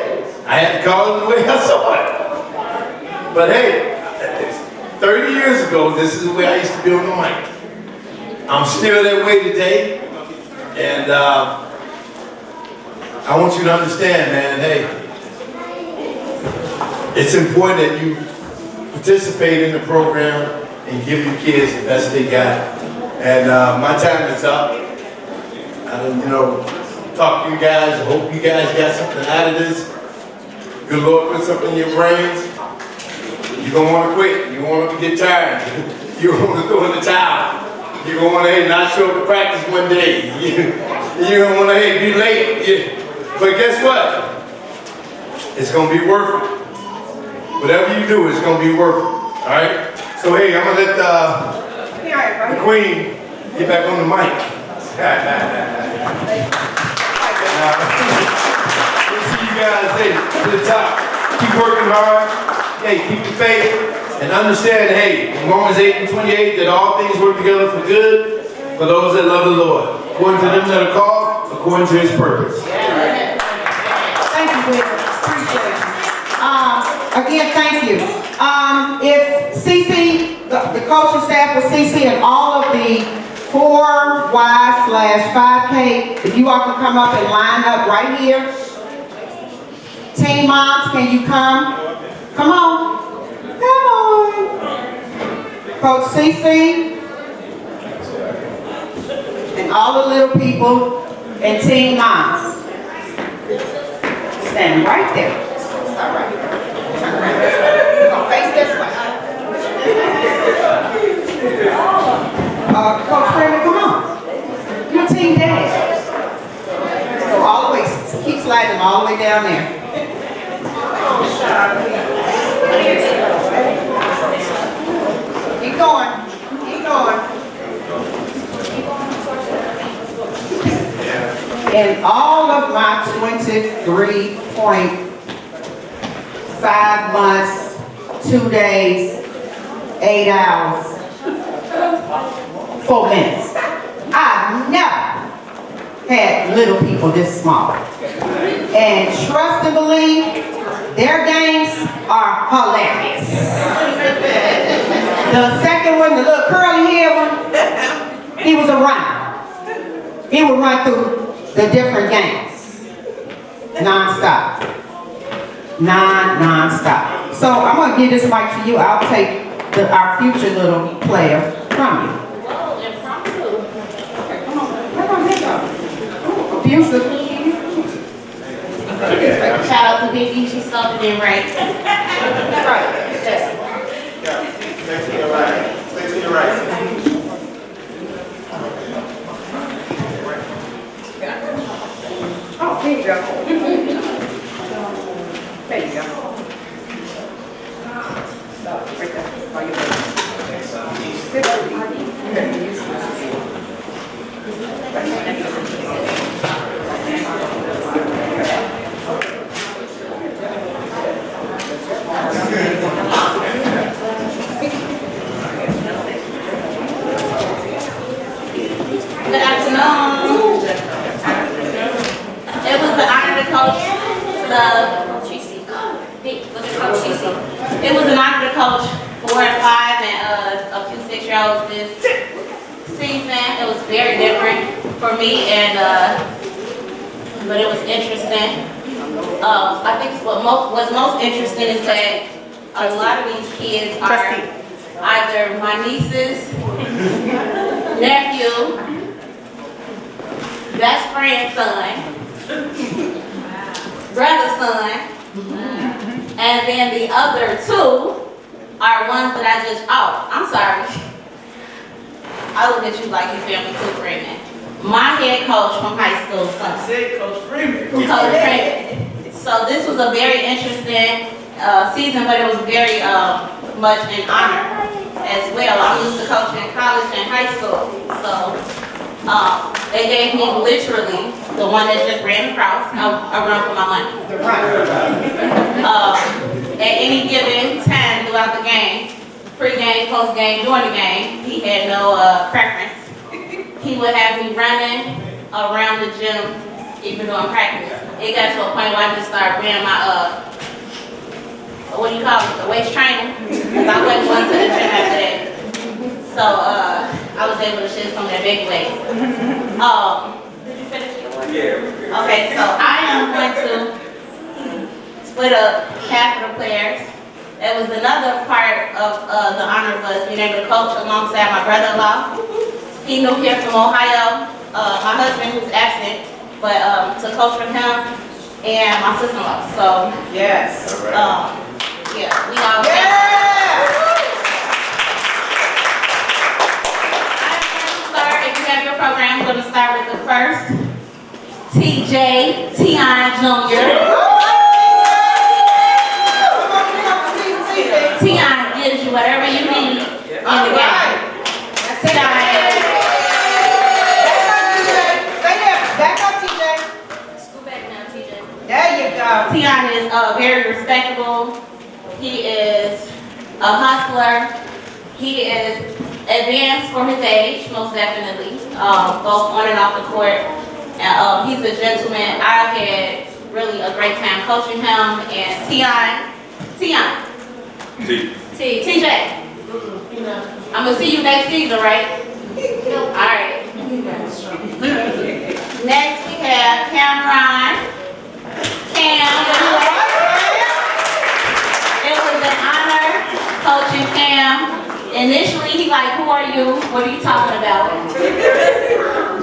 I had to call it the way I saw it. But 30 years ago, this is the way I used to be on the mic. I'm still that way today. And I want you to understand, man, it's important that you participate in the program and give your kids the best they got. And my time is up. I done, talk to you guys. I hope you guys got something out of this. Good Lord put something in your brains. You're gonna wanna quit. You're gonna want to get tired. You're gonna throw in the towel. You're gonna wanna, hey, not show up to practice one day. You're gonna wanna, hey, be late. But guess what? It's gonna be worth it. Whatever you do, it's gonna be worth it. All right? So hey, I'm gonna let the queen get back on the mic. We'll see you guys, hey, to the top. Keep working hard. Hey, keep your faith. And understand, hey, in Romans 8:28, that all things work together for good for those that love the Lord. According to them that are called, according to his purpose. Thank you, Will. Appreciate it. Again, thank you. If CC, the coaching staff with CC and all of the 4Y/5K, if you all can come up and line up right here. Team moms, can you come? Come on. Come on. Coach CC and all the little people and team moms. Stand right there. Start right here. Turn around. You're gonna face this way. Coach Freeman, come on. You're team dad. So all the way, keep sliding all the way down there. Keep going. Keep going. In all of my 23.5 months, 2 days, 8 hours, 4 minutes, I've never had little people this small. And trust and believe, their games are hilarious. The second one, the little curly hair one, he was a runner. He would run through the different games, non-stop. Non-stop. So I'm gonna give this mic to you. I'll take our future little player from you. Okay, come on. Come on, here you go. Abusive. Shout out to Biggie, she subbed it in right. Right. Yes. Stay to your right. Stay to your right. Oh, there you go. There you go. Right there. Oh, you're good. Good afternoon. It was an honor to coach It was an honor to coach 4 and 5 and a few 6-year-olds this season. It was very different for me, and but it was interesting. I think what's most interesting is that a lot of these kids are either my nieces, nephew, best friend's son, brother's son, and then the other 2 are ones that I just, I'm sorry. I look at you like you family too, Freeman. My head coach from high school, son. Say Coach Freeman. Coach Freeman. So this was a very interesting season, but it was very much an honor as well. I'm used to coaching in college and high school, so they gave me literally the one that just ran across a run for my money. At any given time throughout the game, pre-game, post-game, during the game, he had no preference. He would have me running around the gym, even during practice. It got to a point where I just started wearing my what do you call it, the waist trainer, because I wasn't going to the gym after that. So I was able to shift some of that big weight. Did you finish your work? Yeah. Okay, so I am going to split up half of the players. It was another part of the honor was being able to coach alongside my brother-in-law. He moved here from Ohio. My husband who's absent, but to coach from him and my sister-in-law. So Yes. yeah, we all. Yes. the first, TJ Tion Jr. Tion gives you whatever you need in the game. Tion. Back up, TJ. Scoot back now, TJ. There you go. Tion is very respectable. He is a hustler. He is advanced for his age, most definitely, both on and off the court. He's a gentleman. I had really a great time coaching him. And TJ, I'm gonna see you next season, right? All right. Next we have Cameron. Cam. It was an honor coaching Cam. Initially, he like, who are you? What are you talking about?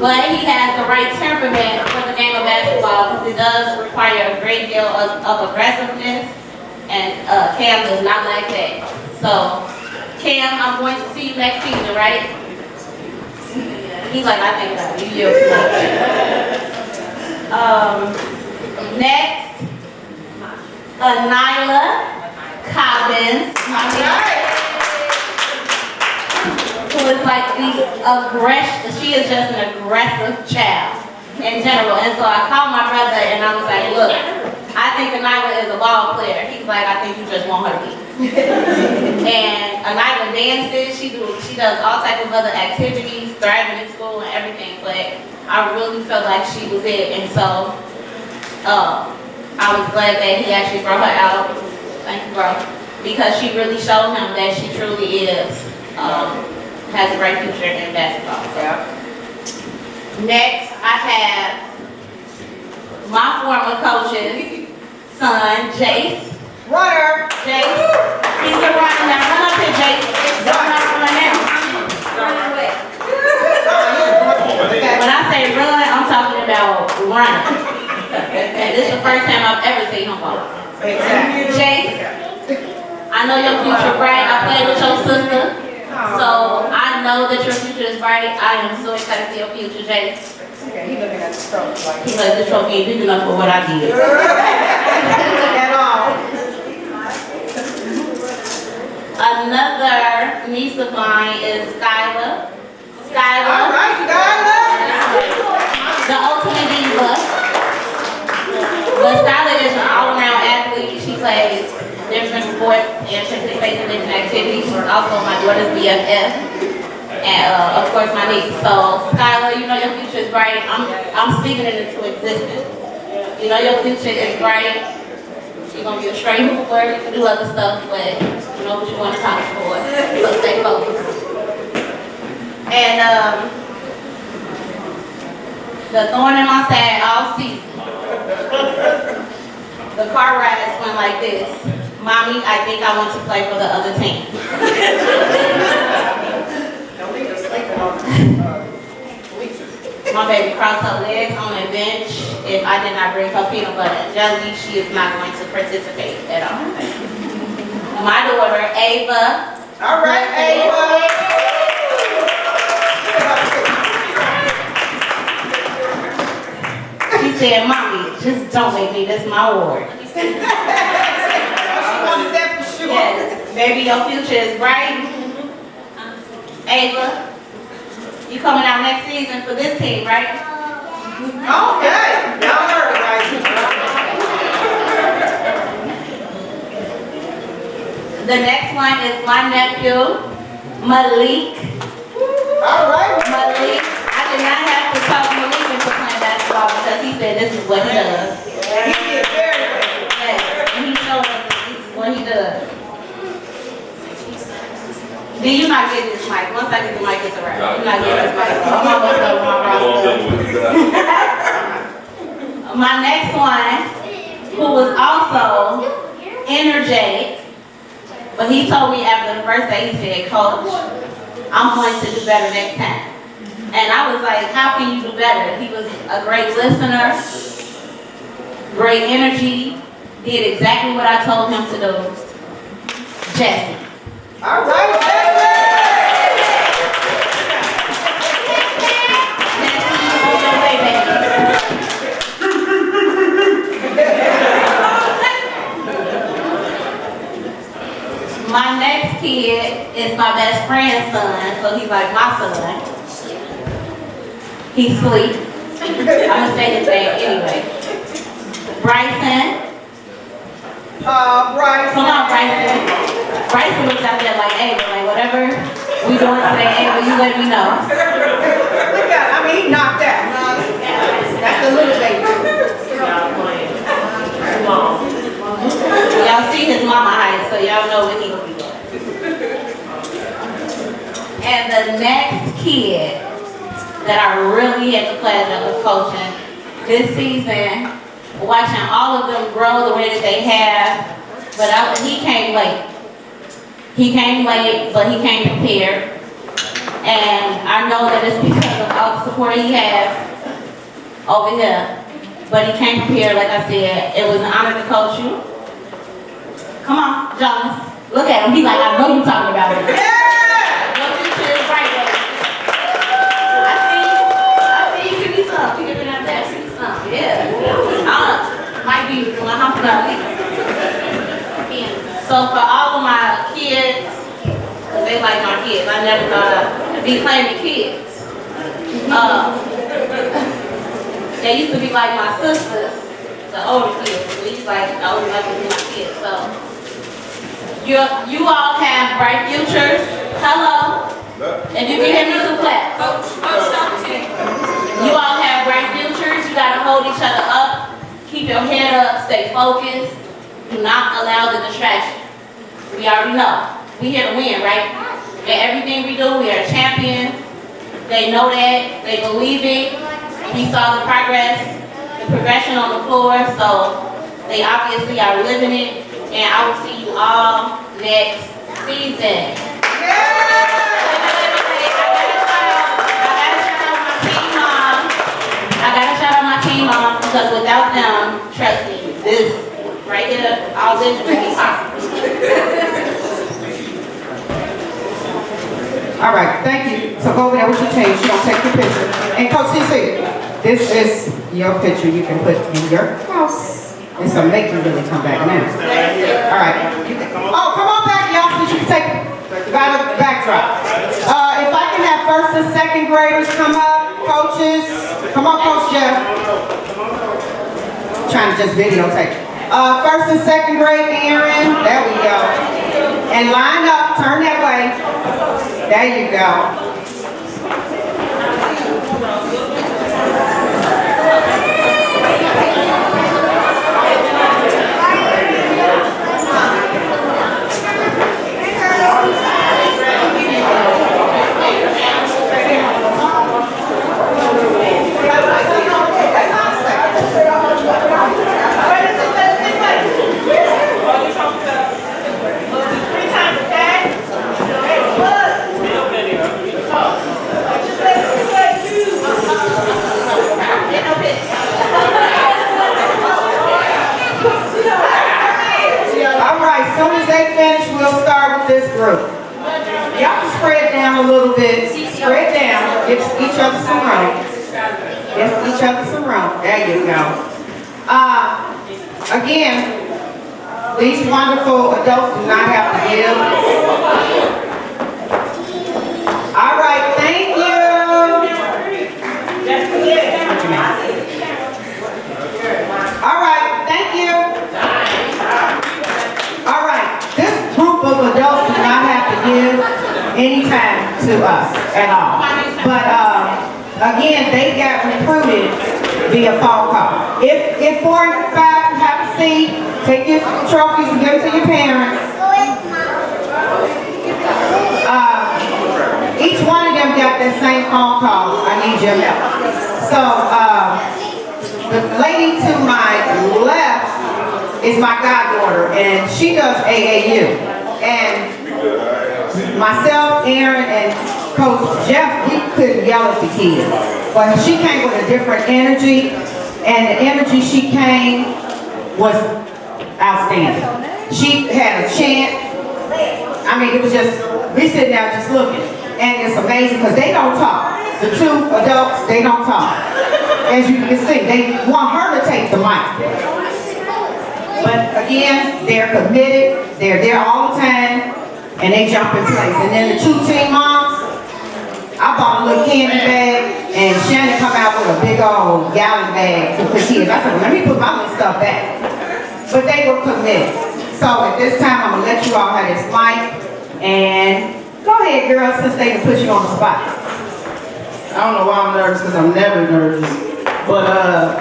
But he has the right temperament for the game of basketball because it does require a great deal of aggressiveness, and Cam does not like that. So, Cam, I'm going to see you next season, right? He's like, I think about it. You yield too much. Next, Nyla Cobbins. Who is like she is just an aggressive child in general. And so I called my brother and I was like, look, I think Nyla is a ball player. He's like, I think you just want her to be. And Nyla dances, she does all types of other activities, thriving in school and everything, but I really felt like she was it. And so I was glad that he actually brought her out. Thank you, bro. Because she really showed him that she truly is has a great future in basketball. So. Next, I have my former coach's son, Jace. Runner. Jace. He's a runner now. Run up here, Jace. Don't run now. When I say run, I'm talking about running. And this is the first time I've ever seen him ball. Exactly. Jace, I know your future bright. I played with your sister. So I know that your future is bright. I am so excited for your future, Jace. Okay, he looking at the trophy like He's like, the trophy ain't big enough for what I did. at all. Another niece of mine is Skylar. All right, Skylar. The ultimate diva. But Skylar is an all-around athlete. She plays different sports and participates in different activities. She's also my daughter's BFF. And of course my niece. So Skylar, you know your future is bright. I'm speaking it into existence. You know your future is bright. You're gonna be a straight hooper. You can do other stuff, but you know what you want to college for. So stay focused. And the thorn in my side all season. The car rides went like this. Mommy, I think I want to play for the other team. My baby crossed her legs on a bench. If I did not bring her peanut butter and jelly, she is not going to participate at all. My daughter, Ava. All right, Ava. She said, Mommy, just don't make me, that's my ward. Yes, baby, your future is bright. Ava, you coming out next season for this team, right? Okay, y'all heard it right. The next one is my nephew, Malik. All right. Malik, I did not have to talk Malik into playing basketball because he said this is what he does. He did very well. Yes, and he showed us that this is what he does. Do you not get this mic? Once I get the mic, it's around. You're not getting this mic. I'm almost done with my roster. My next one, who was also energetic, but he told me after the first day, he said, Coach, I'm going to do better next time. And I was like, how can you do better? He was a great listener, great energy, did exactly what I told him to do. Jesse. All right, Jesse. Jesse, on your way grandson, so he's like my son. He's sweet. I'm gonna say his name anyway. Bryson. Bryson. Come on, Bryson. Bryson looks out there like, hey, like whatever we doing today, Ava, you let me know. Look at, I mean, he knocked out. That's the little baby. Y'all see his mama eyes, so y'all know what he gonna be doing. And the next kid that I really had the pleasure of coaching this season, watching all of them grow the way that they have, but he came late. He came late, but he came prepared. And I know that it's because of all the support he has over here. But he came prepared, like I said. It was an honor to coach you. Come on, Jonas. Look at him. He's like, I know you're talking about it. Yeah! Go to his right way. I see you give me some. You give me that back, give me some. Yeah. Might be my hospitality. So for all of my kids, because they like my kids, I never thought I'd be claiming kids. They used to be like my sisters, the older kids. These like the older like my kids. So you all have bright futures. Hello. If you can hear me, so clap. You all have bright futures. You gotta hold each other up. Keep your head up. Stay focused. Do not allow the distraction. We already know. We here to win, right? And everything we do, we are champions. They know that. They believe it. We saw the progress, the progression on the floor, so they obviously are living it. And I will see you all next season. I gotta shout out my team mom because without them, trust me, this right here, all this would be possible. All right, thank you. So go over there with your team. She gonna take your picture. And Coach CC, this is your picture you can put in your house. And so make you really come back now. All right. Oh, come on back, y'all, so you can take by the backdrop. If I can have first and second graders come up, coaches. Come on, Coach Jeff. I'm trying to just videotape. First and second grade, Aaron. There we go. And line up, turn that way. There you go. As soon as they finish, we'll start with this group. Y'all can spread down a little bit. Spread down. Give each other some room. Give each other some room. There you go. Again, these wonderful adults do not have to give. All right, thank you. All right, thank you. All right, this group of adults do not have to give any time to us at all. But again, they got recruited via phone call. If 4 and 5 have a seat, take your trophies and give them to your parents. Each one of them got that same phone call. I need your help. So the lady to my left is my goddaughter, and she does AAU. And myself, Aaron, and Coach Jeff, we couldn't yell at the kids. But she came with a different energy, and the energy she came was outstanding. She had a chant. I mean, it was just, we sitting there just looking. And it's amazing because they don't talk. The two adults, they don't talk. As you can see, they want her to take the mic. But again, they're committed, they're there all the time, and they jump in place. And then the two team moms, big old gallon bag to the kids. I said, well, let me put my little stuff back. But they were committed. So at this time, I'm gonna let you all have this mic. And go ahead, girls, since they can put you on the spot. I don't know why I'm nervous, because I'm never nervous. But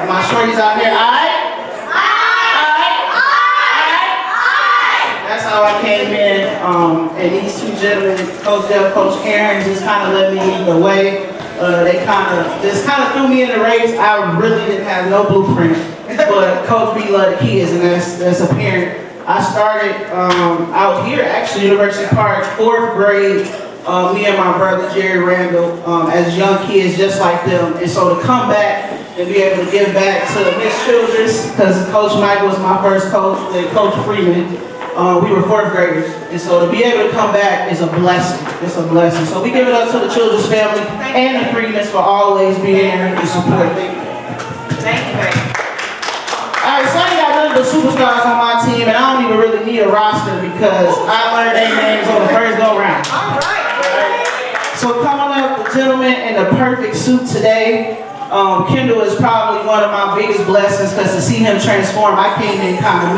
my shorties out here, alright? That's how I came in. And these two gentlemen, Coach Dell, Coach Aaron, just kind of let me lead the way. They just kind of threw me in the race. I really didn't have no blueprint, but Coach B loved the kids, and that's apparent. I started out here, actually, University Park, 4th grade. Me and my brother Jerry Randall, as young kids, just like them, and so to come back and be able to give back to Miss Childress, because Coach Michael was my first coach, and Coach Freeman. We were 4th graders, and so to be able to come back is a blessing. It's a blessing. So we give it up to the Children's family and the Freemans for always being there and supporting. Thank you, baby. All right, so I ain't got none of the superstars on my team, and I don't even really need a roster because I learned their names on the first go-round. All right. So coming up, the gentleman in the perfect suit today, Kendall is probably one of my biggest blessings because to see him transform, I came in kind of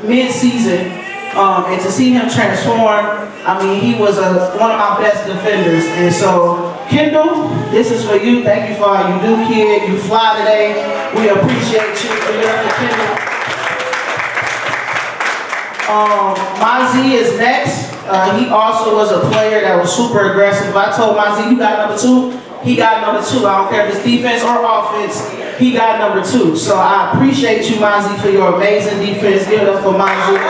mid-season, and to see him transform, I mean, he was one of my best defenders. And so, Kendall, this is for you. Thank you for all you do, kid. You fly today. We appreciate you. Give it up for Kendall. Mozzie is next. He also was a player that was super aggressive. I told Mozzie, you got number 2. He got number 2. I don't care if it's defense or offense. He got number 2. So I appreciate you, Mozzie, for your amazing defense. Give it up for Mozzie.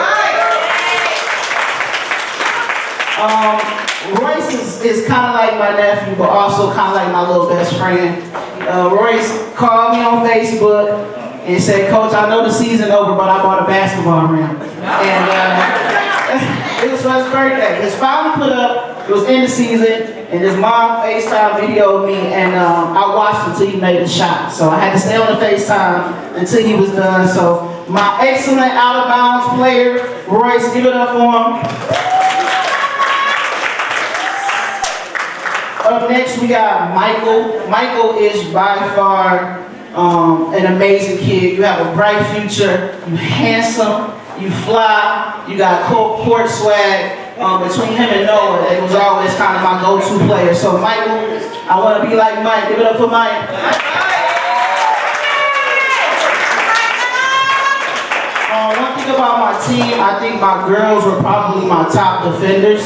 Royce is kind of like my nephew, but also kind of like my little best friend. Royce called me on Facebook and said, Coach, I know the season over, but I bought a basketball rim. And it was for his birthday. His father put up, it was in the season, and his mom FaceTime videoed me, and I watched until he made a shot. So I had to stay on the FaceTime until he was done. So my excellent out-of-bounds player, Royce, give it up for him. Up next, we got Michael. Michael is by far an amazing kid. You have a bright future. You handsome. You fly. You got court swag. Between him and Noah, it was always kind of my go-to player. So Michael, I want to be like Mike. Give it up for Mike. One thing about my team, I think my girls were probably my top defenders.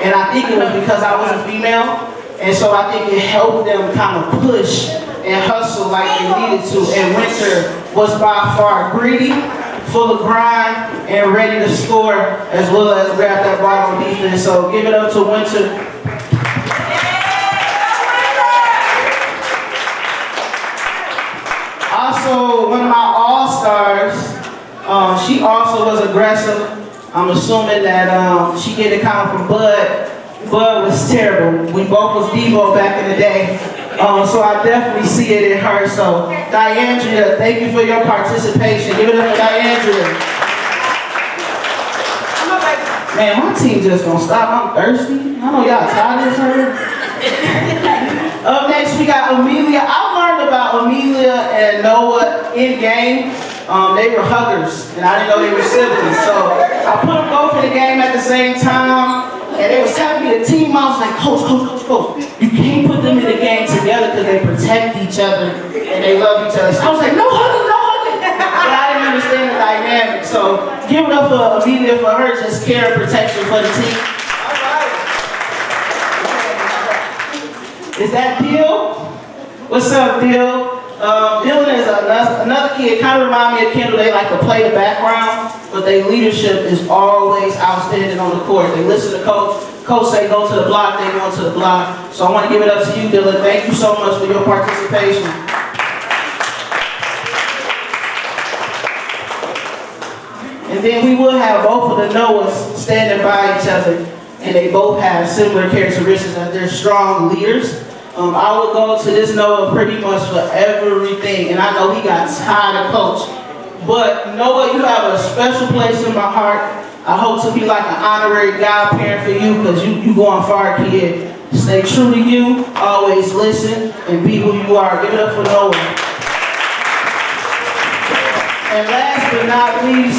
And I think it was because I was a female. And so I think it helped them kind of push and hustle like they needed to. And Winter was by far greedy, full of grind, and ready to score, as well as grab that ball on defense. So give it up to Winter. Also, one of my all-stars, she also was aggressive. I'm assuming that she get it kind of from Bud. Bud was terrible. We both was Devo back in the day. So I definitely see it in her. So Diandrea, thank you for your participation. Give it up for Diandrea. Man, my team just gonna stop. I'm thirsty. I know y'all tired of her. Up next, we got Amelia. I learned about Amelia and Noah in game. They were huggers, and I didn't know they were siblings. So I put them both in the game at the same time. And they was telling me the team, I was like, Coach, you can't put them in the game together because they protect each other and they love each other. So I was like, no hugging. But I didn't understand the dynamic. So give it up for Amelia for her just care and protection for the team. Is that Bill? What's up, Bill? Dylan is another kid, kind of remind me of Kendall. They like to play the background, but their leadership is always outstanding on the court. They listen to coach. Coach say go to the block, they go to the block. So I want to give it up to you, Dylan. Thank you so much for your participation. And then we will have both of the Noahs standing by each other, and they both have similar characteristics as they're strong leaders. I would go to this Noah pretty much for everything, and I know he got tired of coach. But Noah, you have a special place in my heart. I hope to be like an honorary godparent for you, because you going far, kid. Stay true to you, always listen, and be who you are. Give it up for Noah. And last but not least,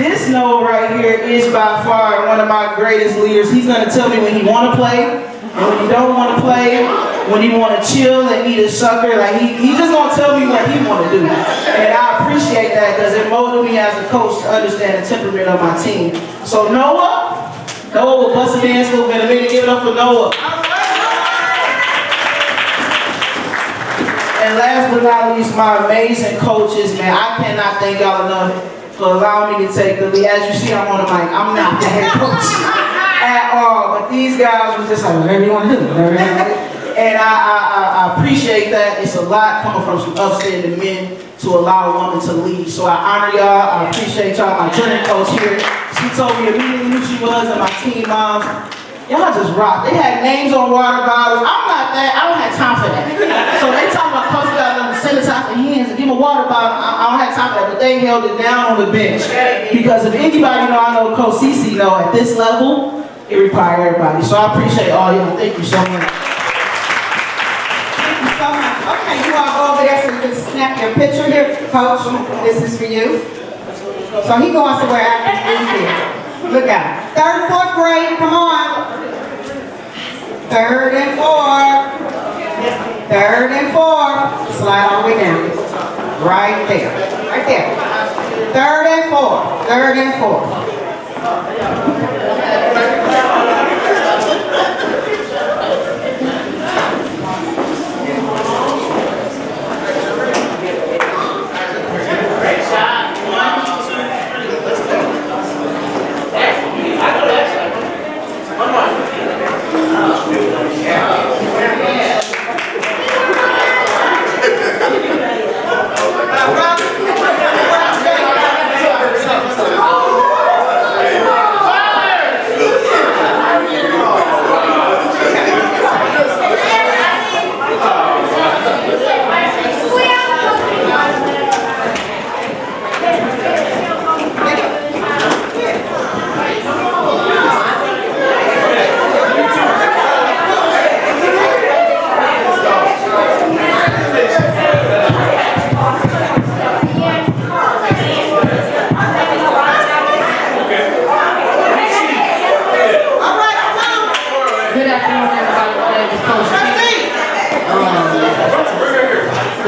this Noah right here is by far one of my greatest leaders. He's gonna tell me when he wanna play, and when he don't wanna play, when he wanna chill and eat a sucker. Like he just gonna tell me what he wanna do. And I appreciate that because it molded me as a coach to understand the temperament of my team. So Noah will bust a dance move in a minute. Give it up for Noah. And last but not least, my amazing coaches, man. I cannot thank y'all enough for allowing me to take the lead. As you see, I'm on the mic. I'm not the head coach at all. But these guys was just like, whatever you want to do. And I appreciate that. It's a lot coming from some upstanding men to allow a woman to lead. So I honor y'all. I appreciate y'all. My junior coach here, she told me immediately who she was and my team moms. Y'all just rock. They had names on water bottles. I'm not that. I don't have time for that. So they talk about coach got them to sanitize their hands and give them a water bottle. I don't have time for that. But they held it down on the bench. Because if anybody know, I know Coach Cece know at this level, it requires everybody. So I appreciate all y'all. Thank you so much. Thank you so much. Okay, you all go over there so you can snap your picture here. Coach, this is for you. So he going somewhere after he's here. Look out. 3rd and 4th grade, come on. 3rd and 4th. 3rd and 4th. Slide all the way down. Right there. Right there. 3rd and 4th. 3rd and 4th.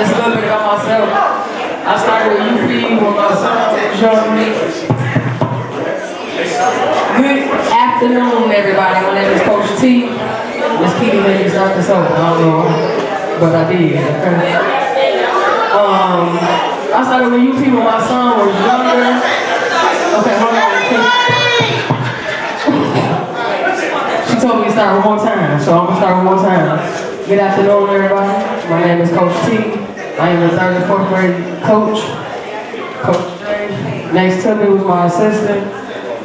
Just a little bit about myself. I started with UP when my son was young. Good afternoon, everybody. My name is Coach T. Miss Kitty made me start this over. I don't know, but I did. Okay. I started with UP when my son was younger. Okay, hold on. She told me to start one more time, so I'm gonna start one more time. Good afternoon, everybody. My name is Coach T. I am the 3rd and 4th grade coach. Coach J. Next to me was my assistant.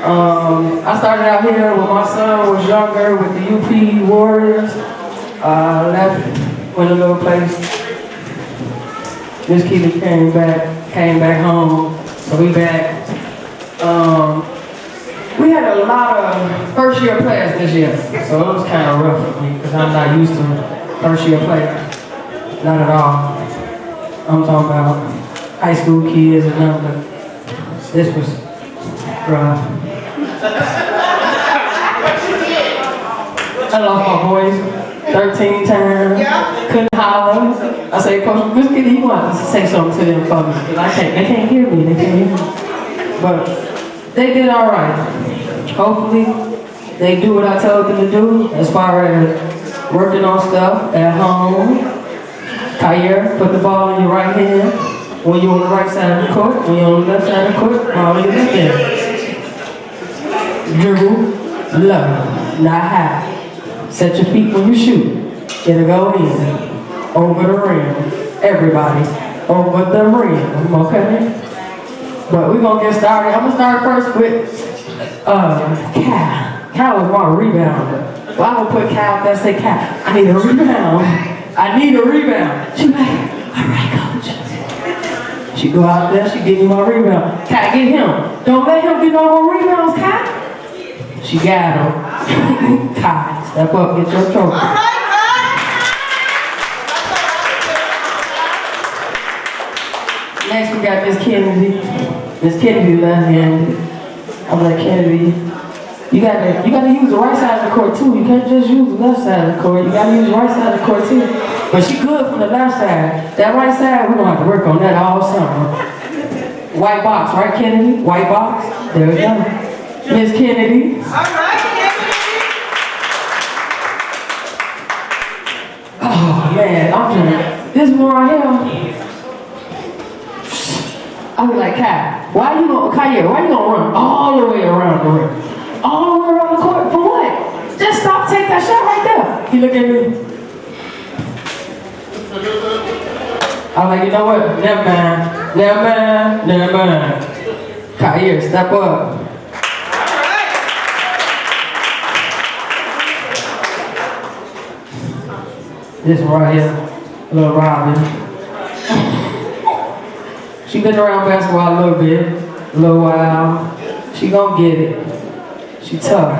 I started out here when my son was younger with the UP Warriors. Left, went a little place. Miss Keely came back home, so we back. We had a lot of first-year players this year, so it was kind of rough for me because I'm not used to first-year players, not at all. I'm talking about high school kids and all that. This was rough. I lost my voice 13 times. Couldn't holler. I said, Coach, Miss Kitty, you want to say something to them for me? Because they can't hear me. They can't hear me. But they did all right. Hopefully, they do what I told them to do as far as working on stuff at home. Kyer, put the ball in your right hand when you're on the right side of the court. When you're on the left side of the court, ball in your left hand. Dribble, low, not high. Set your feet when you shoot. It'll go in. Over the rim. Everybody, over the rim. Okay? But we're going to get started. I'm going to start first with Cal. Cal was my rebounder. Well, I'm going to put Cal there, say Cal. I need a rebound. I need a rebound. She like, all right, coach. She go out there, she give me my rebound. Cal, get him. Don't let him get no more rebounds, Cal. She got him. Kai, step up, get your trophy. All right, Next, we got Miss Kennedy. Miss Kennedy left-handed. I'm like, Kennedy, you gotta use the right side of the court too. You can't just use the left side of the court. You gotta use the right side of the court too. But she good from the left side. That right side, we're gonna have to work on that all summer. White box, right, Kennedy? White box. There we go. Miss Kennedy. All right, Oh man, I'm trying. This one right here. I be like, Kai, why you gonna run all the way around the ring? All the way around the court for what? Just stop, take that shot right there. He look at me. I'm like, you know what? Never mind. Kai, step up. This one right here, little Robin. She been around basketball a little bit, a little while. She gonna get it. She tough.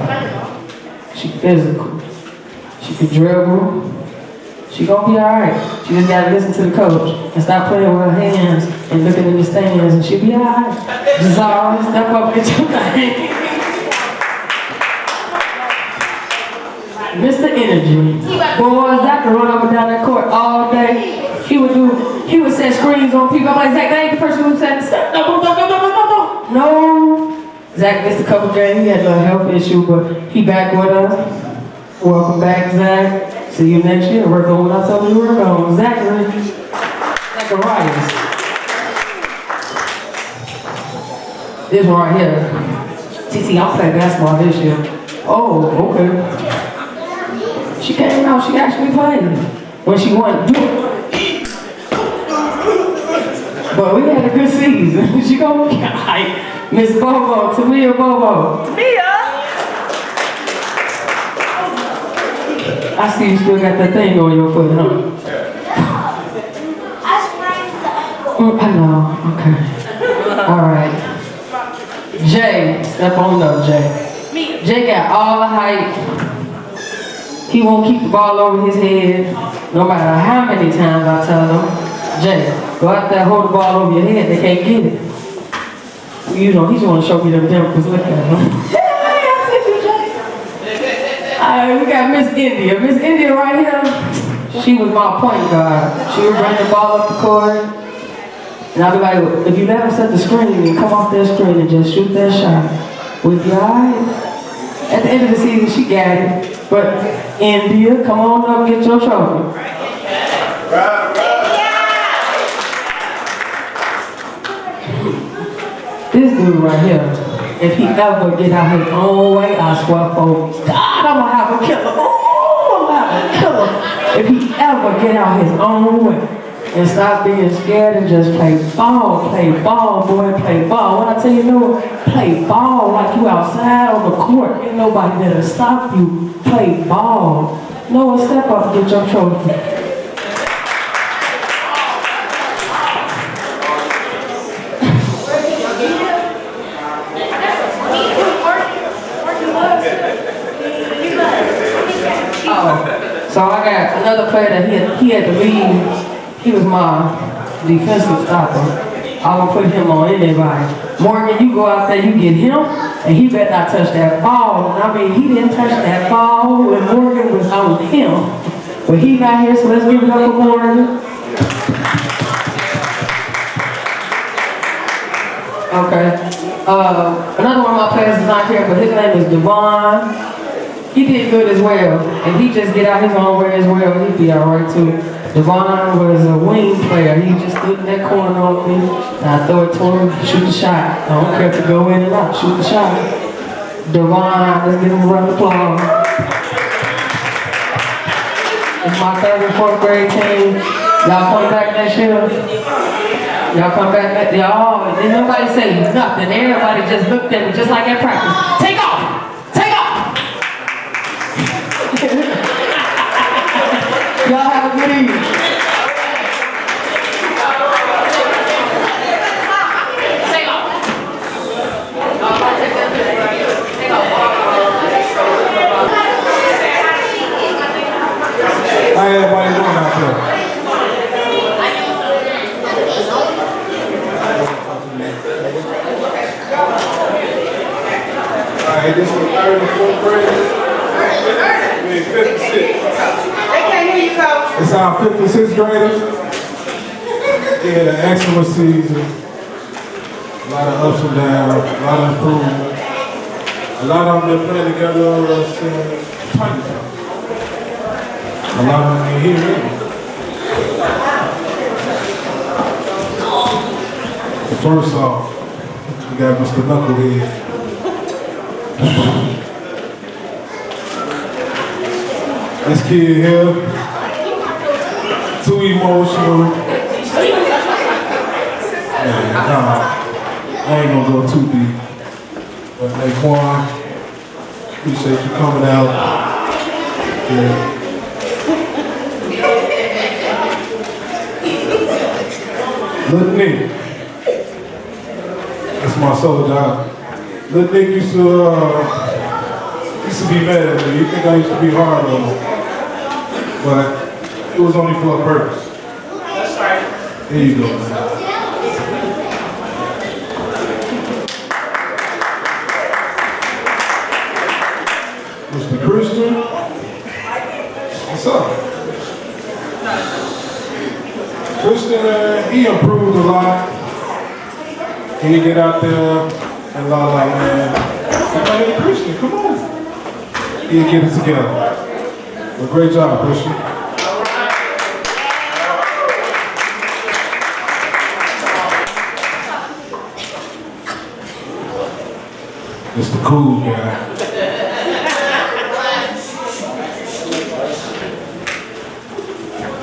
She physical. She can dribble. She gonna be alright. She just gotta listen to the coach and stop playing with her hands and looking in the stands and she'll be alright. Just always step up and get your thing. Mr. Energy. Boy, Zach could run up and down that court all day. He would set screens on people. I'm like, Zach, that ain't the person who said no. Zach missed a couple games. He had a little health issue, but he back with us. Welcome back, Zach. See you next year. Work on what I told you to work on. Zachary. Zacharias. This one right here. TT, I'll play basketball this year. Oh, okay. She came out, she actually played. When she wanted to do it. But we had a good season. She gonna be like Miss Bobo, Tamia Bobo. I see you still got that thing on your foot, huh? I know, okay. Alright. Jay, step on up, Jay. Jay got all the height. He won't keep the ball over his head, no matter how many times I tell him. Jay, go out there, hold the ball over your head, they can't get it. You know, he's gonna show me them dimples, look at him. Hey, I see you, Jay. Alright, we got Miss India. Miss India right here, she was my point guard. She would bring the ball up the court, and I'd be like, if you let her set the screen and come off that screen and just shoot that shot, we'd be alright. At the end of the season, she got it. But India, come on up, get your trophy. This dude right here, if he ever get out his own way, I swear for God, I'm gonna have a killer. Oh, I'm gonna have a killer. If he ever get out his own way and stop being scared and just play ball, boy, play ball. When I tell you, no, play ball like you outside on the court. Ain't nobody that'll stop you. Play ball. Noah, step up and get your trophy. So I got another player that he had to leave. He was my defensive stopper. I would put him on anybody. Morgan, you go out there, you get him, and he better not touch that ball. And I mean, he didn't touch that ball when Morgan was on him. But he not here, so let's give it up for Morgan. Okay. Another one of my players is not here, but his name is Devon. He did good as well. And he just get out his own way as well, he'd be all right too. Devon was a wing player. He just stood in that corner on me. And I throw it to him, shoot the shot. I don't care if it go in or not, shoot the shot. Devon, let's give him a round of applause. It's my 3rd and 4th grade team. Y'all come back next year? Y'all come back next year? Y'all, didn't nobody say nothing. Everybody just looked at me just like at practice. Take off! Y'all have a good evening. How everybody doing out there? Hey, this is the third and fourth grade. I mean, fifth and sixth. They can't hear you, Coach. It's our fifth and sixth graders. Yeah, the excellent season. A lot of ups and downs, a lot of improvement. A lot of them been playing together since 20 times. A lot of them ain't here either. First off, we got Mr. Knucklehead. This kid here, too emotional. Man, nah, I ain't gonna go too deep. But Naquan, appreciate you coming out. Yeah. Little Nick, that's my soul dog. Little Nick used to be mad at me. You think I used to be hard on him. But it was only for a purpose. That's right. There you go, man. Mr. Christian, what's up? Christian, he improved a lot. He get out there and a lot like, man, hey, Christian, come on. He'll get it together. Well, great job, Christian. It's the cool guy.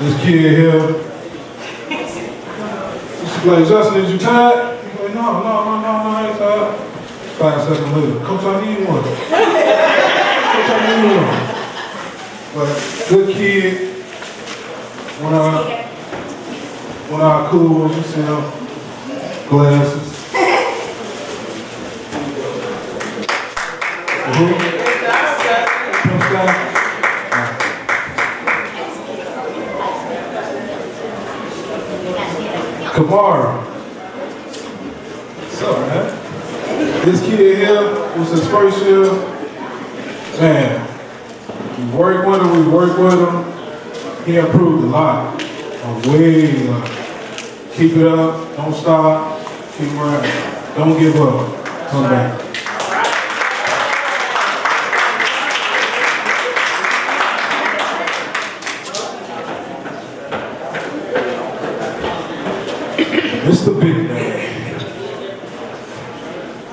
This kid here, he's like, Justin, is you tired? He's like, no, I ain't tired. 5 seconds later, Coach, I need one. Coach, I need one. But good kid. One of our cool ones, you see him, glasses. Who? Kamara. What's up, man? This kid here was his first year. Man, we worked with him. He improved a lot. Way a lot. Keep it up. Don't stop. Keep running. Don't give up. Come back. Mr. Big Man,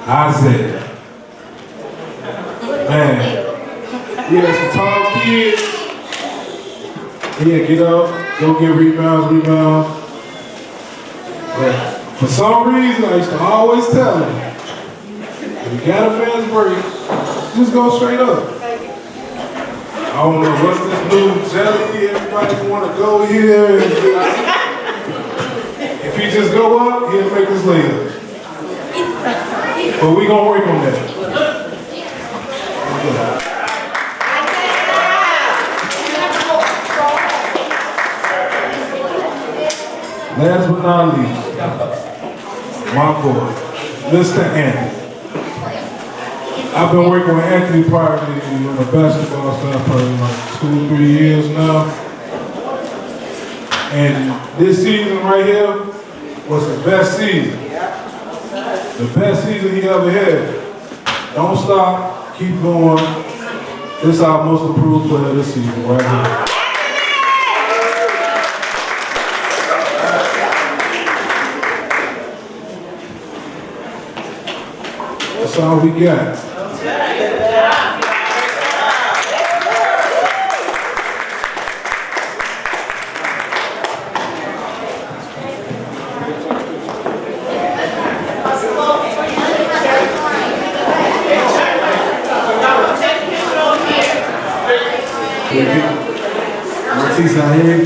Isaiah. Man, he had some tall kids. He'd get up, go get rebounds. But for some reason, I used to always tell him, if you got a fast break, just go straight up. I don't know what's this new jelly, everybody want to go here. If he just go up, he'll make us later. But we gonna work on that. Last but not least, my boy, Mr. Anthony. I've been working with Anthony prior to the basketball stuff probably like 2-3 years now. And this season right here was the best season. The best season he ever had. Don't stop, keep going. This is our most improved player this season right here. That's all we got. Martise out here.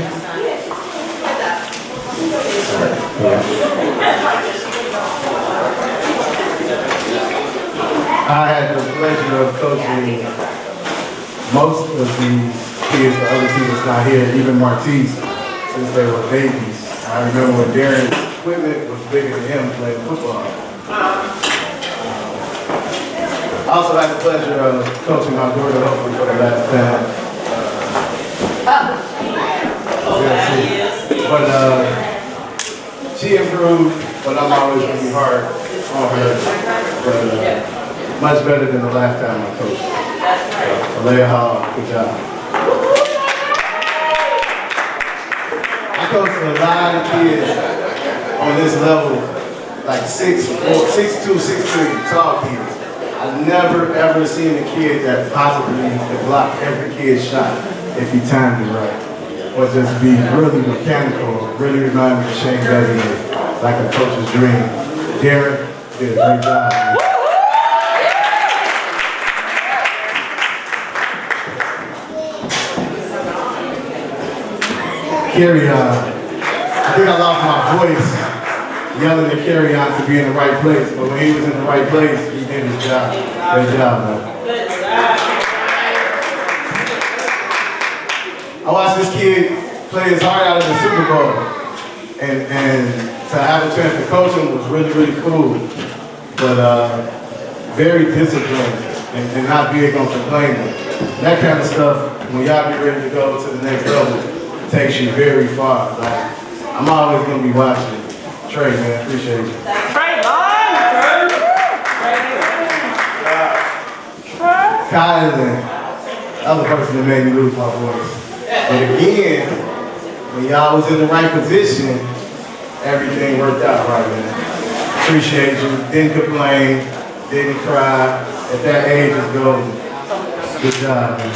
I had the pleasure of coaching most of these kids, the other team that's not here, even Martise, since they were babies. I remember when Darren's equipment was bigger than him playing football. also had the pleasure of coaching my daughter hopefully for the last time. But she improved, but I'm always going to be hard on her. But much better than the last time I coached. Alea Hall, good job. I coached a lot of kids on this level, like 6'2", 6'3", tall kids. I've never ever seen a kid that possibly could block every kid's shot if he timed it right. Or just be really mechanical, really remind me of Shane Devy, like a coach's dream. Derek did a great job. Man. Carry on. I think I lost my voice yelling at Carry On to be in the right place, but when he was in the right place, he did his job. Great job, man. I watched this kid play his heart out in the Super Bowl, and to have a chance to coach him was really, really cool, but very disciplined and not big on complaining. That kind of stuff, when y'all get ready to go to the next level, takes you very far. Like, I'm always going to be watching. Trey, man, appreciate you. Kylan, other person that made me lose my voice. But again, when y'all was in the right position, everything worked out right, man. Appreciate you. Didn't complain, didn't cry. At that age is golden. Good job, man.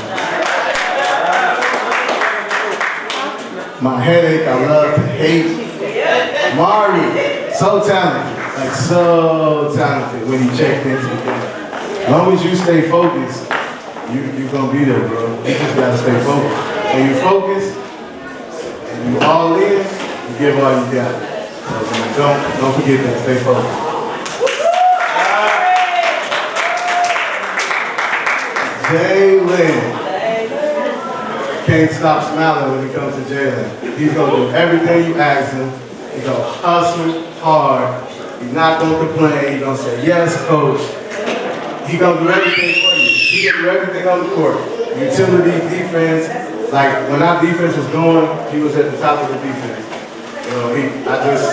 My headache, I love to hate. Mari, so talented. Like so talented when he checked into the game. As long as you stay focused, you're gonna be there, bro. You just gotta stay focused. When you focus and you all in, you give all you got. So don't forget that. Stay focused. Jalen can't stop smiling when it comes to Jalen. He's gonna do everything you ask him. He's gonna hustle hard. He's not gonna complain. He's gonna say yes, coach. He's gonna do everything for you. He can do everything on the court. Utility, defense. Like, when our defense was going, he was at the top of the defense. You know, I just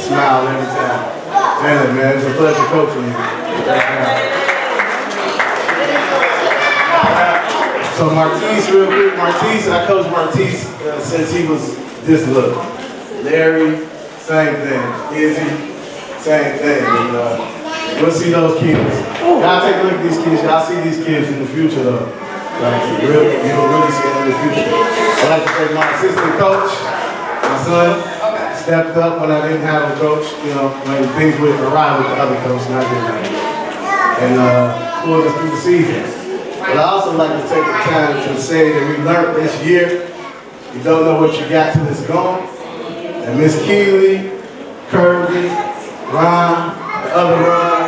smile every time. Jalen, man, it's a pleasure coaching you. So Martise, real quick. Martise, I coached Martise since he was this little. Larry, same thing. Izzy, same thing. And, we'll see those kids. Y'all take a look at these kids. Y'all see these kids in the future, though. Like, you'll really see them in the future. I'd like to thank my assistant coach, my son, stepped up when I didn't have a coach, you know, when things would arrive with the other coach, and I didn't. And pulled us through the season. But I also like to take the time to say that we learned this year, you don't know what you got till it's gone. And Miss Keeley, Kirby, Ron, the other Ron,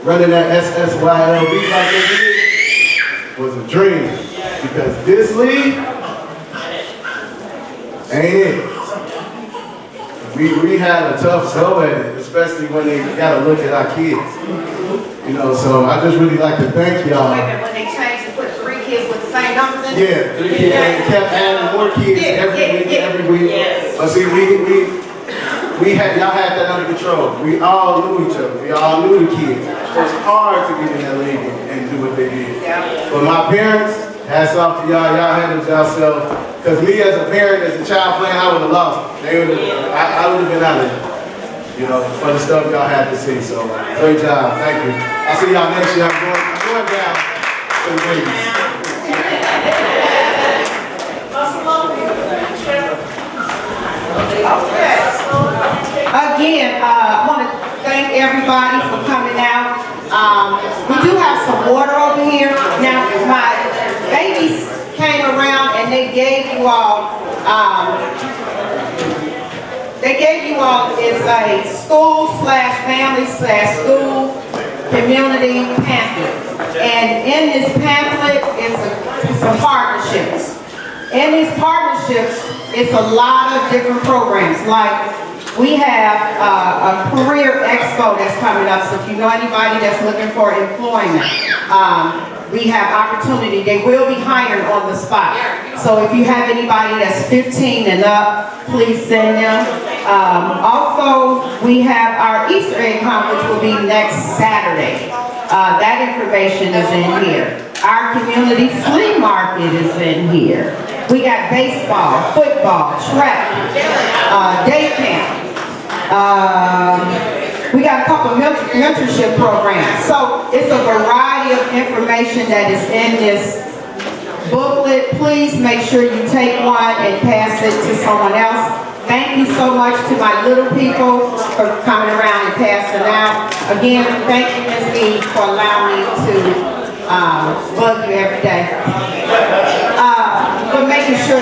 running that SSYLB like they did, was a dream. Because this league ain't it. We had a tough go at it, especially when they gotta look at our kids. You know, so I just really like to thank y'all. When they changed to put 3 kids with the same numbers in? Yeah, 3 kids, and they kept adding more kids every week. But see, y'all had that under control. We all knew each other. We all knew the kids. So it's hard to get in that league and do what they did. But my parents, hats off to y'all. Y'all handled yourselves. Because me as a parent, as a child playing, I would have lost. I would have been out of it. You know, for the stuff y'all had to see. So, great job. Thank you. I'll see y'all next year. I'm going down to the babies. Again, I want to thank everybody for coming out. We do have some water over here. Now, my babies came around and they gave you all, it's a school/family/school community pamphlet. And in this pamphlet is some partnerships. In these partnerships, it's a lot of different programs like we have a career expo that's coming up, so if you know anybody that's looking for employment, we have opportunity. They will be hired on the spot. So if you have anybody that's 15 and up, please send them. Also, we have our Easter egg hunt, which will be next Saturday. That information is in here. Our community flea market is in here. We got baseball, football, track, day camp. We got a couple of mentorship programs. So it's a variety of information that is in this booklet. Please make sure you take one and pass it to someone else. Thank you so much to my little people for coming around and passing out. Again, thank you, Ms. E, for allowing me to bug you every day. But making sure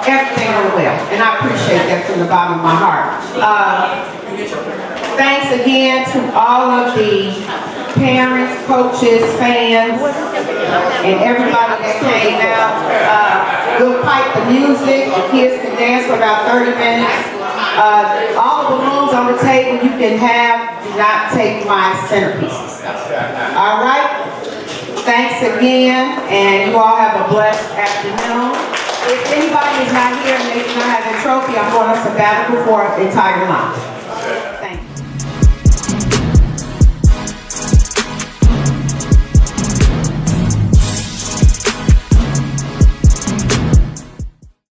everything went well, and I appreciate that from the bottom of my heart. Thanks again to all of the parents, coaches, fans, and everybody that came out. We'll pipe the music, the kids can dance for about 30 minutes. All the balloons on the table you can have, do not take my centerpieces. All right? Thanks again, and you all have a blessed afternoon. If anybody is not here and they do not have a trophy, I'm going on sabbatical for an entire month.